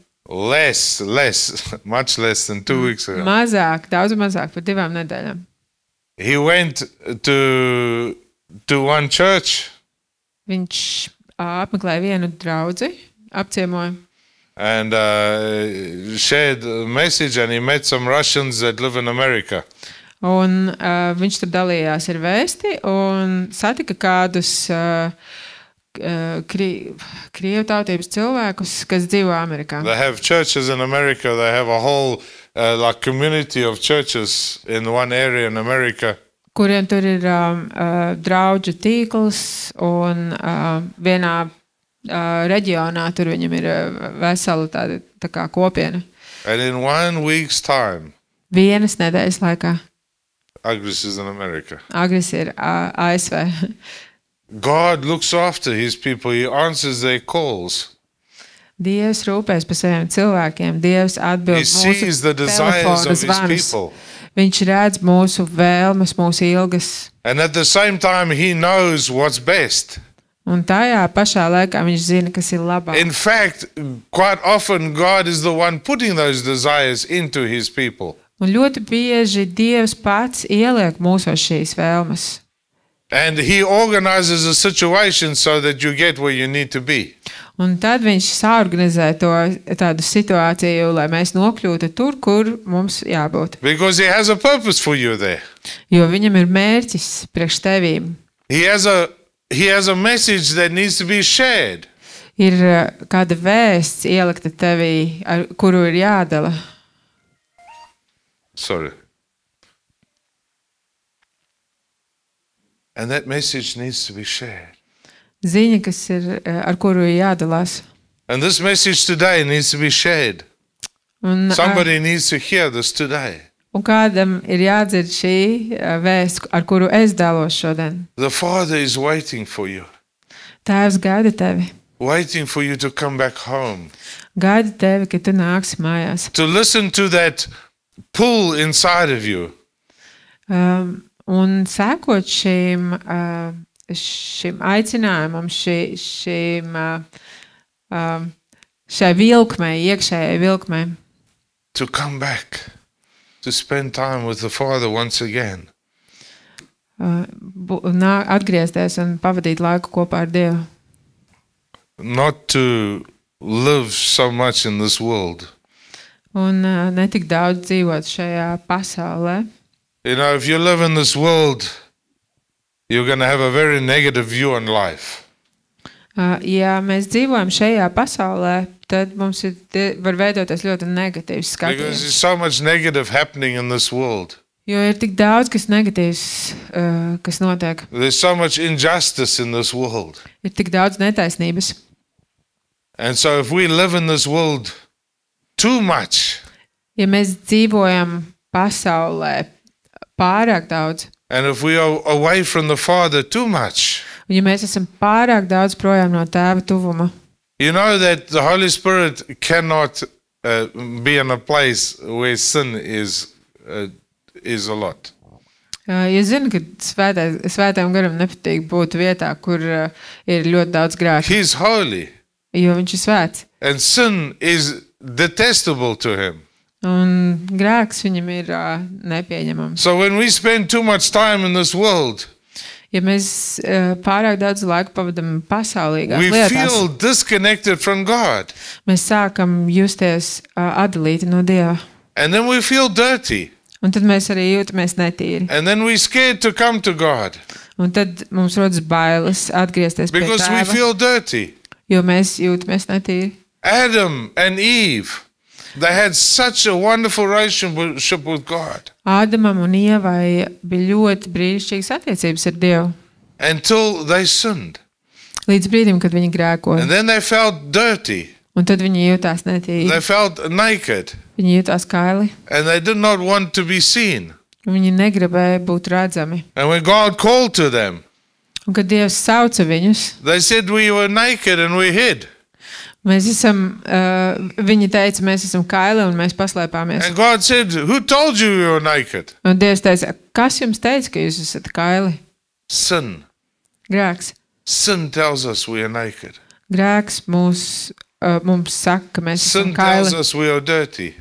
[SPEAKER 1] much less than 2 weeks ago,
[SPEAKER 2] Mazāk, daudz mazāk par 2 nedēļām.
[SPEAKER 1] he went to one church
[SPEAKER 2] Viņš apmeklēja vienu draudzi, apciemoja
[SPEAKER 1] and shared a message, and he met some Russians that live in America.
[SPEAKER 2] un viņš tur dalījās ar vēsti un satika kādus krievu tautības cilvēkus, kas dzīvo Amerikā.
[SPEAKER 1] They have churches in America. They have a whole like community of churches in one area in America.
[SPEAKER 2] Kuriem tur ir draudžu tīkls un vienā reģionā tur viņam ir vesela tā kā kopiena.
[SPEAKER 1] And in 1 week's time,
[SPEAKER 2] Vienas nedēļas laikā
[SPEAKER 1] Agris is in America.
[SPEAKER 2] Agris ir ASV.
[SPEAKER 1] God looks after His people. He answers their calls.
[SPEAKER 2] Dievs rūpēs par saviem cilvēkiem. Dievs atbild
[SPEAKER 1] He sees the
[SPEAKER 2] mūsu
[SPEAKER 1] desires
[SPEAKER 2] telefona
[SPEAKER 1] of His
[SPEAKER 2] zvanus.
[SPEAKER 1] people.
[SPEAKER 2] Viņš redz mūsu vēlmes, mūsu ilgas.
[SPEAKER 1] And at the same time, He knows what's best.
[SPEAKER 2] Un tajā pašā laikā viņš zina, kas ir labāk.
[SPEAKER 1] In fact, quite often, God is the one putting those desires into His people.
[SPEAKER 2] Un ļoti bieži Dievs pats ieliek mūsos šīs vēlmes.
[SPEAKER 1] And He organizes a situation so that you get where you need to be.
[SPEAKER 2] Un tad viņš saorganizē tādu situāciju, lai mēs nokļūtu tur, kur mums jābūt.
[SPEAKER 1] Because He has a purpose for you there.
[SPEAKER 2] Jo viņam ir mērķis priekš tevīm.
[SPEAKER 1] He has a message that needs to be shared.
[SPEAKER 2] Ir kāda vēsts ielikta tevī, ar kuru ir jādala.
[SPEAKER 1] Sorry. And that message needs to be shared.
[SPEAKER 2] Ziņa, kas ir, ar kuru ir jādalās.
[SPEAKER 1] And this message today needs to be shared.
[SPEAKER 2] Un,
[SPEAKER 1] Somebody needs to hear this today.
[SPEAKER 2] un kādam ir jādzird šī vēsts, ar kuru es dalos šodien.
[SPEAKER 1] The Father is waiting for you,
[SPEAKER 2] Tēvs gaida tevi.
[SPEAKER 1] waiting for you to come back home,
[SPEAKER 2] Gaida tevi, kad tu nāksi mājās.
[SPEAKER 1] to listen to that pull inside of you.
[SPEAKER 2] Un sekot šim aicinājumam, šai vilkmei, iekšējai vilkmei,
[SPEAKER 1] to come back, to spend time with the Father once again.
[SPEAKER 2] Atgriezties un pavadīt laiku kopā ar Dievu.
[SPEAKER 1] Not to live so much in this world.
[SPEAKER 2] Un netik daudz dzīvot šajā pasaulē.
[SPEAKER 1] You know, if you live in this world, you're going to have a very negative view on life.
[SPEAKER 2] Ja mēs dzīvojam šajā pasaulē, tad mums var veidoties ļoti negatīvs
[SPEAKER 1] Because
[SPEAKER 2] skatījums.
[SPEAKER 1] there's so much negative happening in this world.
[SPEAKER 2] Jo ir tik daudz, kas negatīvs, kas notiek.
[SPEAKER 1] There's so much injustice in this world.
[SPEAKER 2] Ir tik daudz netaisnības.
[SPEAKER 1] And so if we live in this world too much,
[SPEAKER 2] Ja mēs dzīvojam pasaulē pārāk daudz,
[SPEAKER 1] and if we are away from the Father too much,
[SPEAKER 2] un ja mēs esam pārāk daudz projām no Tēva tuvuma,
[SPEAKER 1] you know that the Holy Spirit cannot be in a place where sin is a lot.
[SPEAKER 2] ja zinu, ka svētajam garam nepatīk būt vietā, kur ir ļoti daudz grēku,
[SPEAKER 1] He's holy,
[SPEAKER 2] jo viņš ir svēts.
[SPEAKER 1] and sin is detestable to him.
[SPEAKER 2] Un grēks viņam ir nepieņemams.
[SPEAKER 1] So when we spend too much time in this world,
[SPEAKER 2] Ja mēs pārāk daudz laika pavadam pasaulīgās
[SPEAKER 1] we
[SPEAKER 2] lietās,
[SPEAKER 1] feel disconnected from God,
[SPEAKER 2] mēs sākam justies atdalīti no Dieva.
[SPEAKER 1] and then we feel dirty,
[SPEAKER 2] Un tad mēs arī jūtamies netīri.
[SPEAKER 1] and then we're scared to come to God
[SPEAKER 2] Un tad mums rodas bailes atgriezties pie
[SPEAKER 1] because we
[SPEAKER 2] Tēva,
[SPEAKER 1] feel dirty.
[SPEAKER 2] jo mēs jūtamies netīri.
[SPEAKER 1] Adam and Eve, they had such a wonderful relationship with God
[SPEAKER 2] Ādamam un Ievai bija ļoti brīnišķīgas attiecības ar Dievu.
[SPEAKER 1] until they sinned.
[SPEAKER 2] Līdz brīdim, kad viņi grēkoja.
[SPEAKER 1] And then they felt dirty,
[SPEAKER 2] Un tad viņi jutās netīri.
[SPEAKER 1] they felt naked,
[SPEAKER 2] Viņi jutās kaili.
[SPEAKER 1] and they did not want to be seen.
[SPEAKER 2] Viņi negribēja būt redzami.
[SPEAKER 1] And when God called to them,
[SPEAKER 2] Un kad Dievs sauca viņus,
[SPEAKER 1] they said, "We were naked and we hid."
[SPEAKER 2] viņi teica, mēs esam kaili un mēs paslēpāmies.
[SPEAKER 1] And God said, "Who told you you were naked?"
[SPEAKER 2] Un Dievs teica, kas jums teica, ka jūs esat kaili?
[SPEAKER 1] Sin.
[SPEAKER 2] Grēks.
[SPEAKER 1] Sin tells us we are naked.
[SPEAKER 2] Grēks mums saka, ka mēs esam
[SPEAKER 1] Sin tells
[SPEAKER 2] kaili.
[SPEAKER 1] us we are dirty.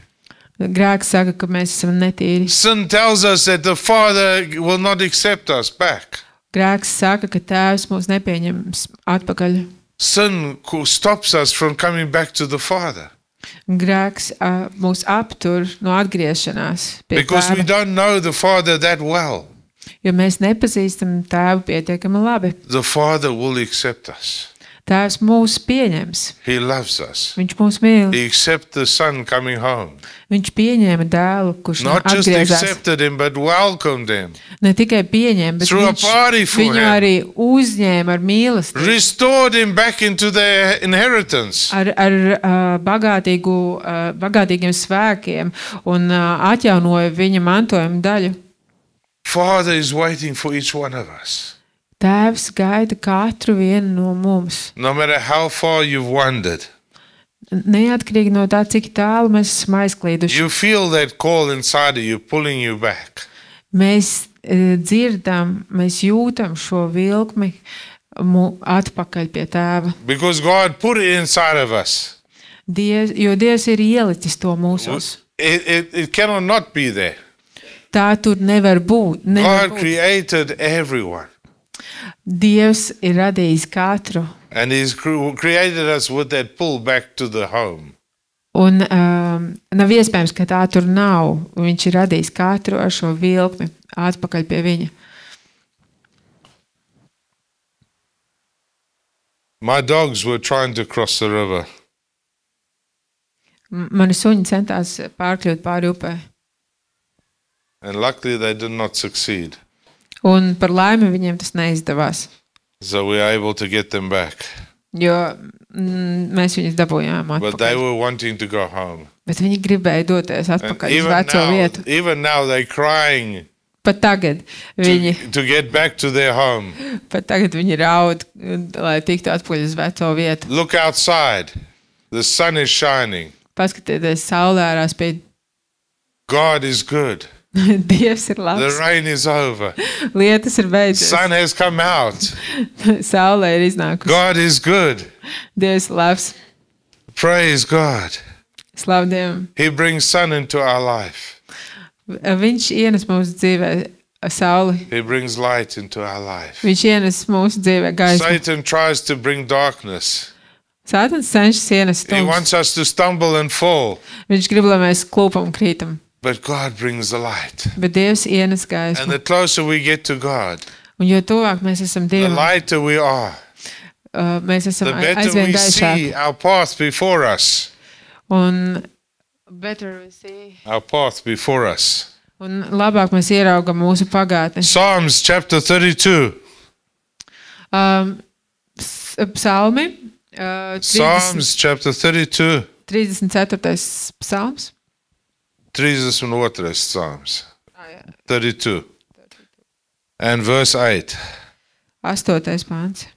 [SPEAKER 2] Grēks saka, ka mēs esam netīri.
[SPEAKER 1] Sin tells us that the Father will not accept us back.
[SPEAKER 2] Grēks saka, ka Tēvs mūs nepieņems atpakaļ.
[SPEAKER 1] Sin stops us from coming back to the Father
[SPEAKER 2] Grēks mūs aptur no atgriešanās pie
[SPEAKER 1] because we
[SPEAKER 2] Tēva,
[SPEAKER 1] don't know the Father that well.
[SPEAKER 2] jo mēs nepazīstam Tēvu pietiekami labi.
[SPEAKER 1] The Father will accept us.
[SPEAKER 2] Tēvs mūs pieņems.
[SPEAKER 1] He loves us.
[SPEAKER 2] Viņš mūs mīl.
[SPEAKER 1] He accepts the Son coming home.
[SPEAKER 2] Viņš pieņēma dēlu, kurš
[SPEAKER 1] Not just
[SPEAKER 2] atgriezās.
[SPEAKER 1] accepted him, but welcomed him.
[SPEAKER 2] Ne tikai pieņēma, bet
[SPEAKER 1] Threw a
[SPEAKER 2] viņš
[SPEAKER 1] party for
[SPEAKER 2] viņu
[SPEAKER 1] him.
[SPEAKER 2] arī uzņēma ar mīlestību,
[SPEAKER 1] Restored him back into their inheritance.
[SPEAKER 2] ar bagātīgiem spēkiem un atjaunoja viņa mantojuma daļu.
[SPEAKER 1] Father is waiting for each one of us.
[SPEAKER 2] Tēvs gaida katru vienu no mums.
[SPEAKER 1] No matter how far you've wandered,
[SPEAKER 2] Neatkarīgi no tā, cik tālu mēs esam aizklīduši.
[SPEAKER 1] you feel that call inside of you pulling you back.
[SPEAKER 2] Mēs dzirdam, mēs jūtam šo vilkmi atpakaļ pie Tēva.
[SPEAKER 1] Because God put it inside of us.
[SPEAKER 2] Jo Dievs ir ielicis to mūsos.
[SPEAKER 1] It cannot not be there.
[SPEAKER 2] Tā tur nevar būt.
[SPEAKER 1] God created everyone.
[SPEAKER 2] Dievs ir radījis katru.
[SPEAKER 1] And He's created us with that pull back to the home.
[SPEAKER 2] Un nav iespējams, ka tā tur nav. Viņš ir radījis katru ar šo vilkmi atpakaļ pie viņa.
[SPEAKER 1] My dogs were trying to cross the river.
[SPEAKER 2] Mani suņi centās pārkļūt pāri upē.
[SPEAKER 1] And luckily they did not succeed.
[SPEAKER 2] Un par laimi viņiem tas neizdevās.
[SPEAKER 1] So we are able to get them back.
[SPEAKER 2] Jo mēs viņus dabūjām
[SPEAKER 1] But they
[SPEAKER 2] atpakaļ.
[SPEAKER 1] were wanting to go home.
[SPEAKER 2] Bet viņi gribēja doties
[SPEAKER 1] And
[SPEAKER 2] atpakaļ uz veco vietu.
[SPEAKER 1] even now they're crying
[SPEAKER 2] Pat tagad viņi,
[SPEAKER 1] to get back to their home.
[SPEAKER 2] raud, lai tiktu atpakaļ uz veco vietu.
[SPEAKER 1] Look outside. The sun is shining.
[SPEAKER 2] Paskatieties, saulē ārā spīd.
[SPEAKER 1] God is good.
[SPEAKER 2] Dievs ir
[SPEAKER 1] The
[SPEAKER 2] labs.
[SPEAKER 1] rain is over.
[SPEAKER 2] Lietas ir beidzies.
[SPEAKER 1] Sun has come out.
[SPEAKER 2] Saulē ir iznākusi.
[SPEAKER 1] God is good.
[SPEAKER 2] Dievs ir labs.
[SPEAKER 1] Praise God.
[SPEAKER 2] Slavu Dievam.
[SPEAKER 1] He brings sun into our life.
[SPEAKER 2] Viņš ienes mūsu dzīvē sauli.
[SPEAKER 1] He brings light into our life.
[SPEAKER 2] Viņš ienes mūsu dzīvē gaismu.
[SPEAKER 1] Satan tries to bring darkness.
[SPEAKER 2] Sātans cenšas ienest
[SPEAKER 1] He
[SPEAKER 2] tumsu.
[SPEAKER 1] wants us to stumble and fall.
[SPEAKER 2] Viņš grib, lai mēs klūpam un krītam.
[SPEAKER 1] But God brings the light.
[SPEAKER 2] Bet Dievs ienes
[SPEAKER 1] And
[SPEAKER 2] gaismu.
[SPEAKER 1] the closer we get to God,
[SPEAKER 2] Un jo tuvāk mēs esam
[SPEAKER 1] the
[SPEAKER 2] Dievam,
[SPEAKER 1] lighter we are.
[SPEAKER 2] mēs esam
[SPEAKER 1] The better
[SPEAKER 2] aizvien
[SPEAKER 1] we
[SPEAKER 2] gaišāki.
[SPEAKER 1] see our path before us.
[SPEAKER 2] Un better we see.
[SPEAKER 1] Our path before us.
[SPEAKER 2] Un labāk mēs ieraugam mūsu pagātni.
[SPEAKER 1] Psalms chapter 32.
[SPEAKER 2] Psalmi. 30,
[SPEAKER 1] Psalms chapter 32.
[SPEAKER 2] 34. psalms.
[SPEAKER 1] 32 Psalms. 32. And verse 8.
[SPEAKER 2] 8. pāns.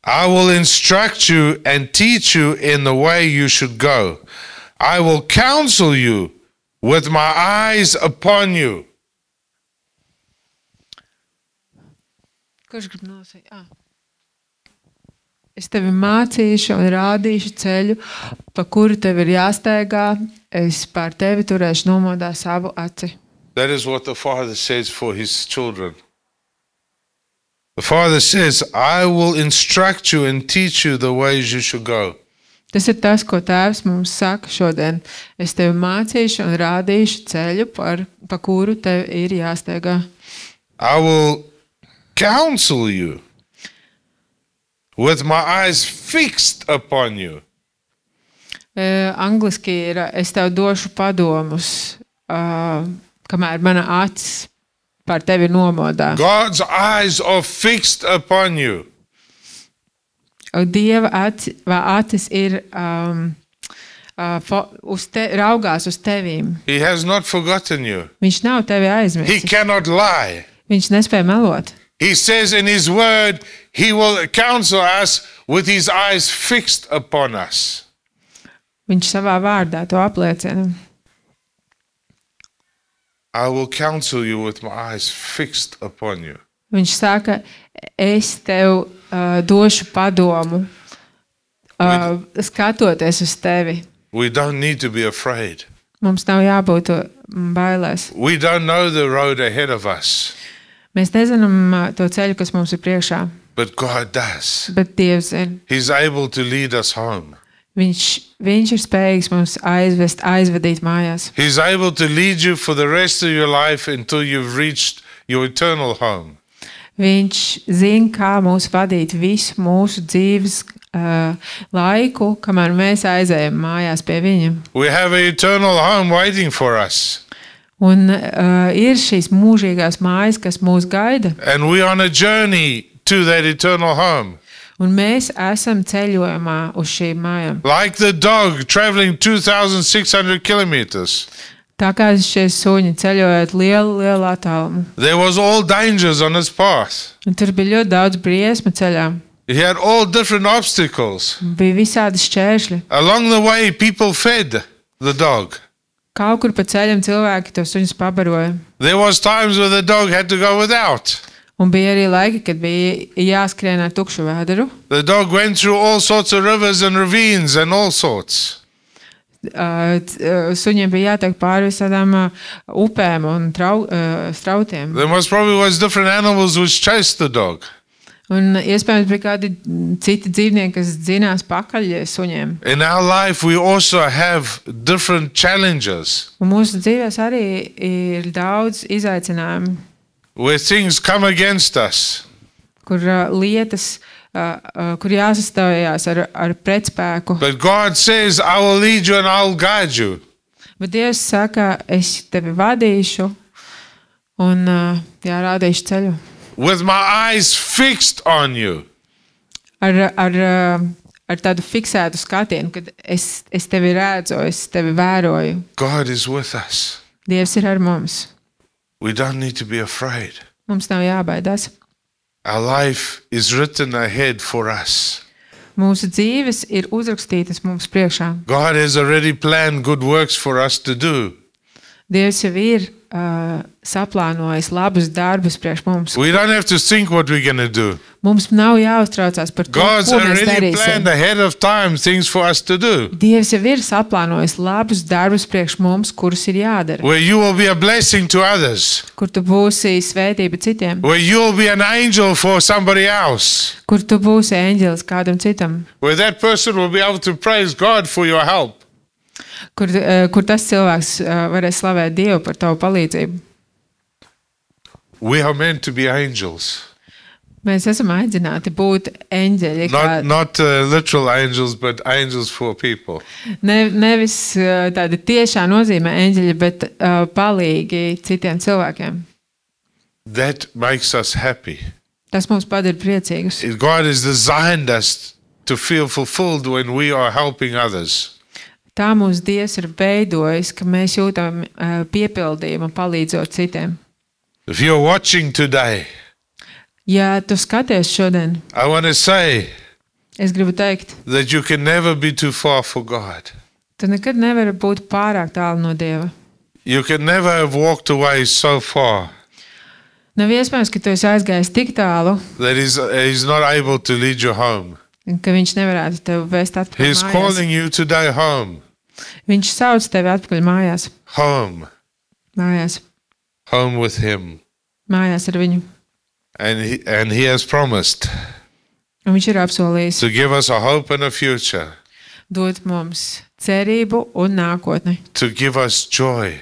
[SPEAKER 1] I will instruct you and teach you in the way you should go. I will counsel you with my eyes upon you.
[SPEAKER 2] Kurš grib nolasīt? Es tevi mācīšu un rādīšu ceļu, pa kuru tev ir jāsteigā. Es pār tevi turēšu nomodā savu aci.
[SPEAKER 1] That is what the Father says for his children. The Father says, I will instruct you and teach you the ways you should go.
[SPEAKER 2] Tas ir tas, ko Tēvs mums saka šodien. Es tevi mācīšu un rādīšu ceļu, pa kuru tev ir jāsteigā.
[SPEAKER 1] I will counsel you with my eyes fixed upon you.
[SPEAKER 2] Angliski ir, es tev došu padomus, kamēr mana acis par tevi nomodā.
[SPEAKER 1] God's eyes are fixed upon you.
[SPEAKER 2] Dieva acis ir raugās uz tevīm.
[SPEAKER 1] He has not forgotten you.
[SPEAKER 2] Viņš nav tevi
[SPEAKER 1] He
[SPEAKER 2] aizmirsis.
[SPEAKER 1] cannot lie.
[SPEAKER 2] Viņš nespēja melot.
[SPEAKER 1] He says in his word, he will counsel us with his eyes fixed upon us.
[SPEAKER 2] Viņš savā vārdā to apliecina.
[SPEAKER 1] I will counsel you with my eyes fixed upon you.
[SPEAKER 2] Viņš saka, es tev došu padomu, skatoties uz tevi.
[SPEAKER 1] We don't need to be afraid.
[SPEAKER 2] Mums nav jābūt bailēs.
[SPEAKER 1] We don't know the road ahead of us,
[SPEAKER 2] Mēs nezinām to ceļu, kas mums ir priekšā,
[SPEAKER 1] but God does.
[SPEAKER 2] bet Dievs zina.
[SPEAKER 1] He's able to lead us home.
[SPEAKER 2] Viņš ir spējīgs mums aizvedīt mājās.
[SPEAKER 1] He's able to lead you for the rest of your life until you've reached your eternal home.
[SPEAKER 2] Viņš zina, kā mūs vadīt visu mūsu dzīves laiku, kamēr mēs aizējam mājās pie viņa.
[SPEAKER 1] We have an eternal home waiting for us.
[SPEAKER 2] Un ir šīs mūžīgās mājas, kas mūs gaida,
[SPEAKER 1] And we're on a journey to that eternal home.
[SPEAKER 2] un mēs esam ceļojumā uz šīm mājām.
[SPEAKER 1] Like the dog traveling 2,600 kilometers.
[SPEAKER 2] Tā kā šie suņi ceļojot lielu attālumu.
[SPEAKER 1] There was all dangers on his path.
[SPEAKER 2] Un tur bija ļoti daudz briesmu ceļā.
[SPEAKER 1] He had all different obstacles.
[SPEAKER 2] Bija visādi šķēršļi.
[SPEAKER 1] Along the way, people fed the dog.
[SPEAKER 2] Kaut kur pa ceļam cilvēki to suņus pabaroja.
[SPEAKER 1] There was times where the dog had to go without.
[SPEAKER 2] Un bija arī laiki, kad bija jāskrien ar tukšu vēderu.
[SPEAKER 1] The dog went through all sorts of rivers and ravines and all sorts.
[SPEAKER 2] Suņiem bija jātiek pāri visādām upēm un strautiem.
[SPEAKER 1] There most probably was different animals which chased the dog.
[SPEAKER 2] Un iespējams bija kādi citi dzīvnieki, kas dzinās pakaļ suņiem.
[SPEAKER 1] In our life, we also have different challenges
[SPEAKER 2] Un mūsu dzīvēs arī ir daudz izaicinājumu,
[SPEAKER 1] where things come against us.
[SPEAKER 2] kur lietas, kur jāsastāvjās ar pretspēku.
[SPEAKER 1] But God says, I will lead you and I will guide you.
[SPEAKER 2] Bet Dievs saka, es tevi vadīšu un rādīšu ceļu.
[SPEAKER 1] With my eyes fixed on you.
[SPEAKER 2] Ar tādu fiksētu skatienu, kad es tevi redzu, es tevi vēroju.
[SPEAKER 1] God is with us.
[SPEAKER 2] Dievs ir ar mums.
[SPEAKER 1] We don't need to be afraid.
[SPEAKER 2] Mums nav jābaidās.
[SPEAKER 1] Our life is written ahead for us.
[SPEAKER 2] Mūsu dzīves ir uzrakstītas mums priekšā.
[SPEAKER 1] God has already planned good works for us to do.
[SPEAKER 2] Dievs jau ir saplānojis labus darbus priekš mums.
[SPEAKER 1] We don't have to think what we're going to do.
[SPEAKER 2] Mums nav jāuztraucās par to,
[SPEAKER 1] God's
[SPEAKER 2] ko mēs
[SPEAKER 1] already planned
[SPEAKER 2] darīsim.
[SPEAKER 1] ahead of time things for us to do.
[SPEAKER 2] Dievs jau ir saplānojis labus darbus priekš mums, kurus ir jādara.
[SPEAKER 1] Where you will be a blessing to others.
[SPEAKER 2] Kur tu būsi svētība citiem,
[SPEAKER 1] Where you will be an angel for somebody else.
[SPEAKER 2] kur tu būsi eņģelis kādam citam,
[SPEAKER 1] Where that person will be able to praise God for your help.
[SPEAKER 2] kur tas cilvēks varēs slavēt Dievu par tavu palīdzību.
[SPEAKER 1] We are meant to be angels.
[SPEAKER 2] Mēs esam aicināti būt eņģeļi,
[SPEAKER 1] Not literal angels, but angels for people.
[SPEAKER 2] nevis tādi tiešā nozīmē eņģeļi, bet palīgi citiem cilvēkiem.
[SPEAKER 1] That makes us happy.
[SPEAKER 2] Tas mums padara priecīgus.
[SPEAKER 1] God has designed us to feel fulfilled when we are helping others.
[SPEAKER 2] Tā mūsu Dievs ir veidojis, ka mēs jūtam piepildījumu palīdzot citiem.
[SPEAKER 1] If you're watching today,
[SPEAKER 2] Ja tu skaties šodien,
[SPEAKER 1] I want to say
[SPEAKER 2] es gribu teikt,
[SPEAKER 1] that you can never be too far for God.
[SPEAKER 2] tu nekad nevari būt pārāk tālu no Dieva.
[SPEAKER 1] You can never have walked away so far
[SPEAKER 2] Nav iespējams, ka tu esi aizgājis tik tālu,
[SPEAKER 1] that he's not able to lead you home.
[SPEAKER 2] ka viņš nevarētu tevi vēst atpakaļ
[SPEAKER 1] He's
[SPEAKER 2] mājās.
[SPEAKER 1] calling you today home.
[SPEAKER 2] Viņš sauc tevi atpakaļ mājās.
[SPEAKER 1] Home.
[SPEAKER 2] Mājās.
[SPEAKER 1] Home with him.
[SPEAKER 2] Mājās ar viņu.
[SPEAKER 1] And he has promised
[SPEAKER 2] Un viņš ir apsolījis
[SPEAKER 1] to give us a hope and a future,
[SPEAKER 2] dot mums cerību un nākotni.
[SPEAKER 1] to give us joy,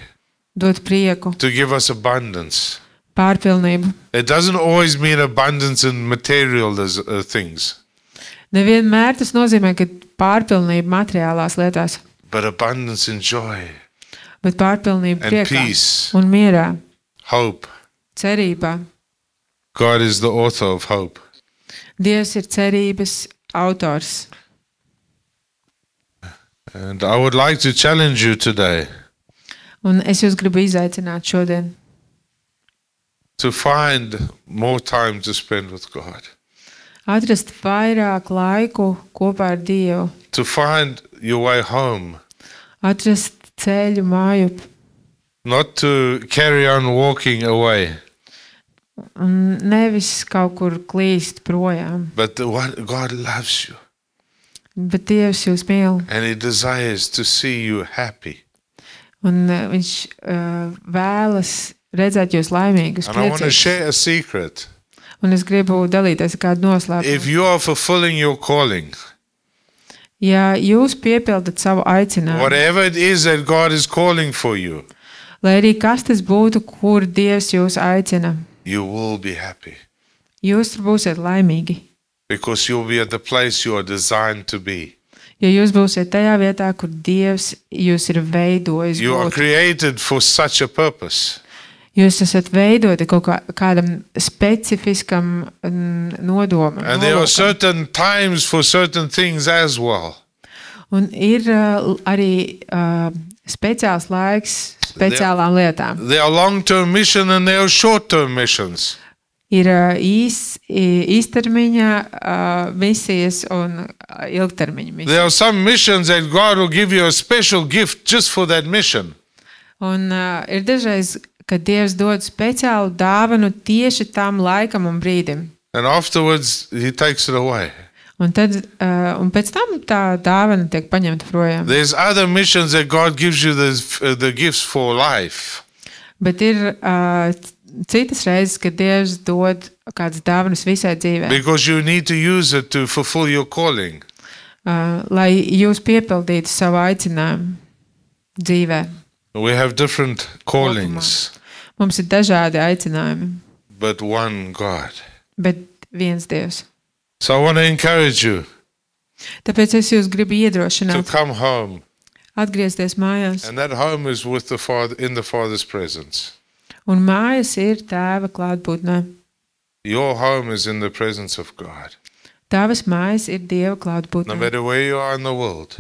[SPEAKER 2] Dot prieku,
[SPEAKER 1] to give us abundance.
[SPEAKER 2] pārpilnību.
[SPEAKER 1] It doesn't always mean abundance in material things,
[SPEAKER 2] Nevienmēr tas nozīmē, ka pārpilnība materiālās lietās,
[SPEAKER 1] but abundance in joy,
[SPEAKER 2] bet pārpilnība
[SPEAKER 1] And
[SPEAKER 2] priekā
[SPEAKER 1] peace.
[SPEAKER 2] un mierā,
[SPEAKER 1] hope.
[SPEAKER 2] cerībā.
[SPEAKER 1] God is the author of hope.
[SPEAKER 2] Dievs ir cerības autors.
[SPEAKER 1] And I would like to challenge you today
[SPEAKER 2] Un es jūs gribu izaicināt šodien
[SPEAKER 1] to find more time to spend with God,
[SPEAKER 2] atrast vairāk laiku kopā ar Dievu,
[SPEAKER 1] to find your way home,
[SPEAKER 2] atrast ceļu mājup
[SPEAKER 1] not to carry on walking away,
[SPEAKER 2] un nevis kaut kur klīst projām,
[SPEAKER 1] but God loves you
[SPEAKER 2] bet Dievs jūs mīl
[SPEAKER 1] and he desires to see you happy.
[SPEAKER 2] un viņš vēlas redzēt jūs laimīgus,
[SPEAKER 1] And I want to
[SPEAKER 2] priecīgus.
[SPEAKER 1] share a secret.
[SPEAKER 2] Un es gribu dalīties ar kādu
[SPEAKER 1] If
[SPEAKER 2] noslēpumu.
[SPEAKER 1] you are fulfilling your calling,
[SPEAKER 2] Ja jūs piepildat savu aicinājumu,
[SPEAKER 1] whatever it is that God is calling for you,
[SPEAKER 2] lai arī kas tas būtu, kur Dievs jūs aicina,
[SPEAKER 1] you will be happy
[SPEAKER 2] jūs tur būsiet laimīgi.
[SPEAKER 1] because you'll be at the place you are designed to be.
[SPEAKER 2] Jo jūs būsiet tajā vietā, kur Dievs jūs ir veidojis.
[SPEAKER 1] You are
[SPEAKER 2] būt.
[SPEAKER 1] created for such a purpose.
[SPEAKER 2] Jūs esat veidoti kaut kādam specifiskam nodomam.
[SPEAKER 1] And there are
[SPEAKER 2] nolūkam.
[SPEAKER 1] certain times for certain things as well.
[SPEAKER 2] Un ir arī speciāls laiks speciālām lietām.
[SPEAKER 1] There are long-term missions and there are short-term missions.
[SPEAKER 2] Ir īstermiņa misijas un ilgtermiņa misijas.
[SPEAKER 1] There are some missions that God will give you a special gift just for that mission.
[SPEAKER 2] Un ir dažreiz, kad Dievs dod speciālu dāvanu tieši tam laikam un brīdim.
[SPEAKER 1] And afterwards, he takes it away.
[SPEAKER 2] Un pēc tam tā dāvana tiek paņemta projām.
[SPEAKER 1] There's other missions that God gives you the gifts for life.
[SPEAKER 2] Bet ir citas reizes, kad Dievs dod kādas dāvanas visai dzīvē,
[SPEAKER 1] Because you need to use it to fulfill your calling.
[SPEAKER 2] Lai jūs piepildītu savu aicinājumu dzīvē.
[SPEAKER 1] We have different callings,
[SPEAKER 2] Mums ir dažādi aicinājumi,
[SPEAKER 1] but one God.
[SPEAKER 2] bet viens Dievs.
[SPEAKER 1] So I want to encourage you
[SPEAKER 2] Tāpēc es jūs gribu
[SPEAKER 1] to
[SPEAKER 2] iedrošināt,
[SPEAKER 1] come home.
[SPEAKER 2] atgriezties mājās.
[SPEAKER 1] And that home is with the Father, in the Father's presence.
[SPEAKER 2] Un mājas ir tēva klātbūtnē.
[SPEAKER 1] Your home is in the presence of God.
[SPEAKER 2] Tavas mājas ir Dieva
[SPEAKER 1] No
[SPEAKER 2] klātbūtnē.
[SPEAKER 1] matter where you are in the world,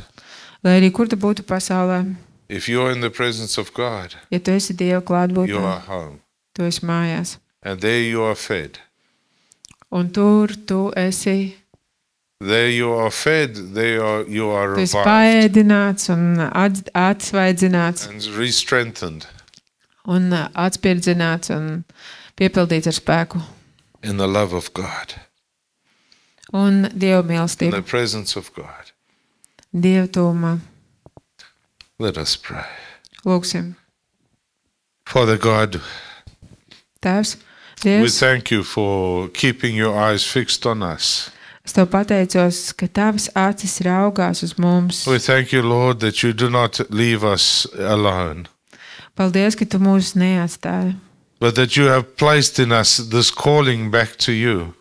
[SPEAKER 2] Lai arī kur tu būtu pasaulē,
[SPEAKER 1] if you're in the presence of God,
[SPEAKER 2] ja tu esi Dieva
[SPEAKER 1] you
[SPEAKER 2] klātbūtnē,
[SPEAKER 1] are home.
[SPEAKER 2] tu esi mājās.
[SPEAKER 1] And there you are fed.
[SPEAKER 2] Un tur tu esi,
[SPEAKER 1] There you are fed, there you are
[SPEAKER 2] tu esi
[SPEAKER 1] revived
[SPEAKER 2] paēdināts un atsvaidzināts
[SPEAKER 1] and re-strengthened.
[SPEAKER 2] un atspirdzināts un piepildīts ar spēku.
[SPEAKER 1] in the love of God,
[SPEAKER 2] Un Dieva
[SPEAKER 1] in the
[SPEAKER 2] mīlestība,
[SPEAKER 1] presence of God.
[SPEAKER 2] Dieva tūmā.
[SPEAKER 1] Let us pray.
[SPEAKER 2] Lūksim.
[SPEAKER 1] Father God,
[SPEAKER 2] Tēvs,
[SPEAKER 1] we
[SPEAKER 2] Dievs,
[SPEAKER 1] thank you for keeping your eyes fixed on us.
[SPEAKER 2] es Tev pateicos, ka Tavas acis raugās uz mums.
[SPEAKER 1] We thank you, Lord, that you do not leave us alone,
[SPEAKER 2] Paldies, ka Tu mūs neatstāji,
[SPEAKER 1] but that you have placed in us this calling back to you.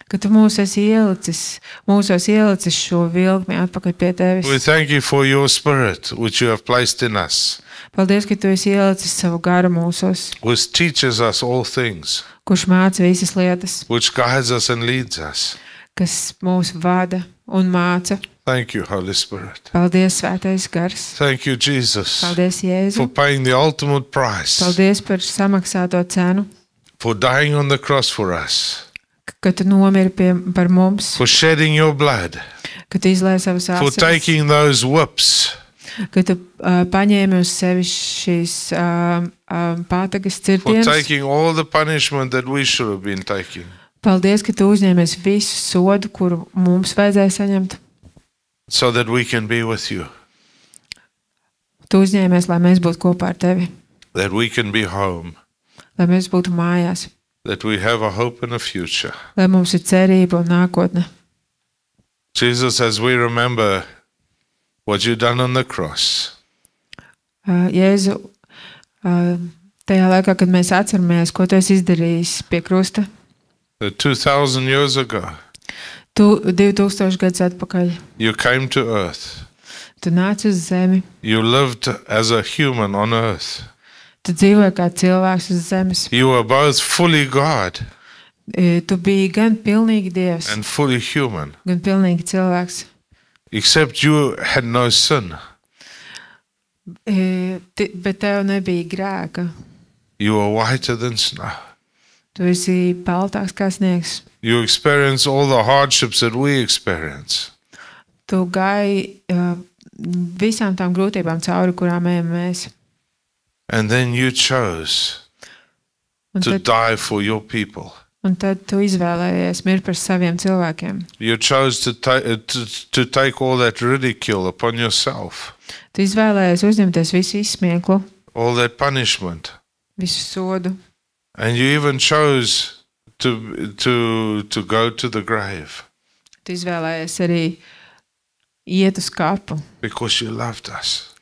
[SPEAKER 2] ka Tu mūsos ielicis šo vilkmi atpakaļ pie
[SPEAKER 1] We
[SPEAKER 2] Tevis.
[SPEAKER 1] thank you for your spirit, which you have placed in us,
[SPEAKER 2] Paldies, ka Tu esi ielicis savu garu mūsos,
[SPEAKER 1] which teaches us all things,
[SPEAKER 2] kurš māca visas lietas,
[SPEAKER 1] which guides us and leads us.
[SPEAKER 2] kas mūs vada un māca.
[SPEAKER 1] Thank you, Holy Spirit.
[SPEAKER 2] Paldies, Svētais Gars.
[SPEAKER 1] Thank you, Jesus,
[SPEAKER 2] Paldies,
[SPEAKER 1] for
[SPEAKER 2] Jēzu.
[SPEAKER 1] paying the ultimate price,
[SPEAKER 2] Paldies par samaksāto cenu,
[SPEAKER 1] for dying on the cross for us,
[SPEAKER 2] ka Tu nomiri par mums,
[SPEAKER 1] for shedding your blood,
[SPEAKER 2] ka Tu izlēji savas
[SPEAKER 1] for
[SPEAKER 2] asaras,
[SPEAKER 1] taking those whips,
[SPEAKER 2] ka Tu paņēmi uz sevi šīs pātagas
[SPEAKER 1] for
[SPEAKER 2] cirtienas.
[SPEAKER 1] taking all the punishment that we should have been taking,
[SPEAKER 2] Paldies, ka Tu uzņēmies visu sodu, kuru mums vajadzēja saņemt.
[SPEAKER 1] so that we can be with you,
[SPEAKER 2] Tu uzņēmies, lai mēs būtu kopā ar Tevi,
[SPEAKER 1] that we can be home,
[SPEAKER 2] lai mēs būtu mājās,
[SPEAKER 1] that we have a hope and a future.
[SPEAKER 2] lai mums ir cerība un nākotne.
[SPEAKER 1] Jesus, as we remember what you've done on the cross,
[SPEAKER 2] Jēzu, tajā laikā, kad mēs atceramies, ko Tu esi izdarījis pie krusta,
[SPEAKER 1] that 2,000 years ago,
[SPEAKER 2] Tu 2000 gadus atpakaļ,
[SPEAKER 1] you came to earth.
[SPEAKER 2] Tu nāci uz zemi,
[SPEAKER 1] You lived as a human on earth.
[SPEAKER 2] Tu dzīvoji kā cilvēks uz zemes.
[SPEAKER 1] You were both fully God
[SPEAKER 2] Tu biji gan pilnīgi Dievs,
[SPEAKER 1] and fully human,
[SPEAKER 2] gan pilnīgi cilvēks.
[SPEAKER 1] except you had no sin.
[SPEAKER 2] Bet Tev nebija grēka.
[SPEAKER 1] You were whiter than snow.
[SPEAKER 2] Tu esi baltāks kā sniegs.
[SPEAKER 1] You experienced all the hardships that we experience.
[SPEAKER 2] Tu gāji visām tām grūtībām cauri, kurām ejam mēs.
[SPEAKER 1] And then you chose
[SPEAKER 2] Un
[SPEAKER 1] to
[SPEAKER 2] tad,
[SPEAKER 1] die for your people.
[SPEAKER 2] un tad Tu izvēlējies mirt par saviem cilvēkiem.
[SPEAKER 1] You chose to take all that ridicule upon yourself,
[SPEAKER 2] Tu izvēlējies uzņemties visu izsmieklu,
[SPEAKER 1] all that punishment.
[SPEAKER 2] visu sodu.
[SPEAKER 1] And you even chose to go to the grave
[SPEAKER 2] Tu izvēlējies arī iet uz kapu,
[SPEAKER 1] because you loved us,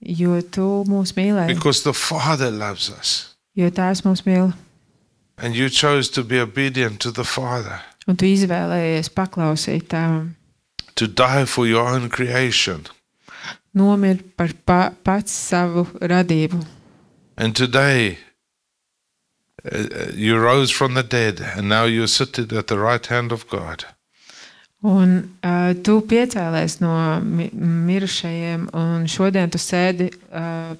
[SPEAKER 2] jo Tu mūs mīlēji,
[SPEAKER 1] because the Father loves us.
[SPEAKER 2] jo Tēvs mūs mīl.
[SPEAKER 1] And you chose to be obedient to the Father,
[SPEAKER 2] Un Tu izvēlējies paklausīt Tēvam,
[SPEAKER 1] to die for your own creation.
[SPEAKER 2] nomirt par pats savu radību.
[SPEAKER 1] And today, you rose from the dead, and now you're seated at the right hand of God.
[SPEAKER 2] Un Tu piecēlies no mirušajiem, un šodien Tu sēdi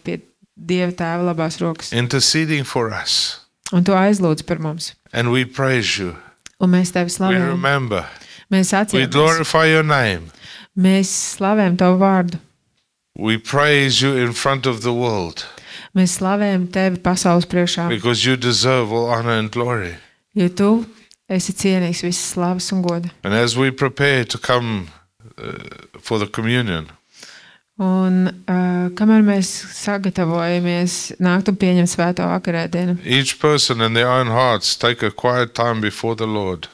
[SPEAKER 2] pie Dieva Tēva labās rokas.
[SPEAKER 1] Interceding for us.
[SPEAKER 2] Un Tu aizlūdz par mums.
[SPEAKER 1] And we praise you.
[SPEAKER 2] Un mēs Tevi
[SPEAKER 1] We
[SPEAKER 2] slavējam.
[SPEAKER 1] remember.
[SPEAKER 2] Mēs
[SPEAKER 1] We
[SPEAKER 2] atceramies.
[SPEAKER 1] glorify your name.
[SPEAKER 2] Mēs slavējam Tavu vārdu.
[SPEAKER 1] We praise you in front of the world
[SPEAKER 2] Mēs slavējam Tevi pasaules priekšā,
[SPEAKER 1] because you deserve all honor and glory.
[SPEAKER 2] jo Tu esi cienīgs visas slavas un goda.
[SPEAKER 1] And as we prepare to come for the communion,
[SPEAKER 2] Un kamēr mēs sagatavojamies nākt un pieņemt svēto vakarēdienu,
[SPEAKER 1] each person in their own hearts take a quiet time before the Lord.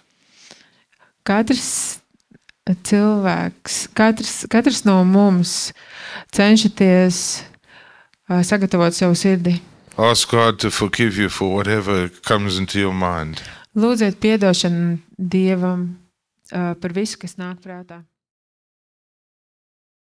[SPEAKER 2] katrs cilvēks, katrs no mums cenšaties sagatavot savu sirdi.
[SPEAKER 1] Ask God to forgive you for whatever comes into your mind.
[SPEAKER 2] Lūdziet piedošanu Dievam par visu, kas nāk prātā.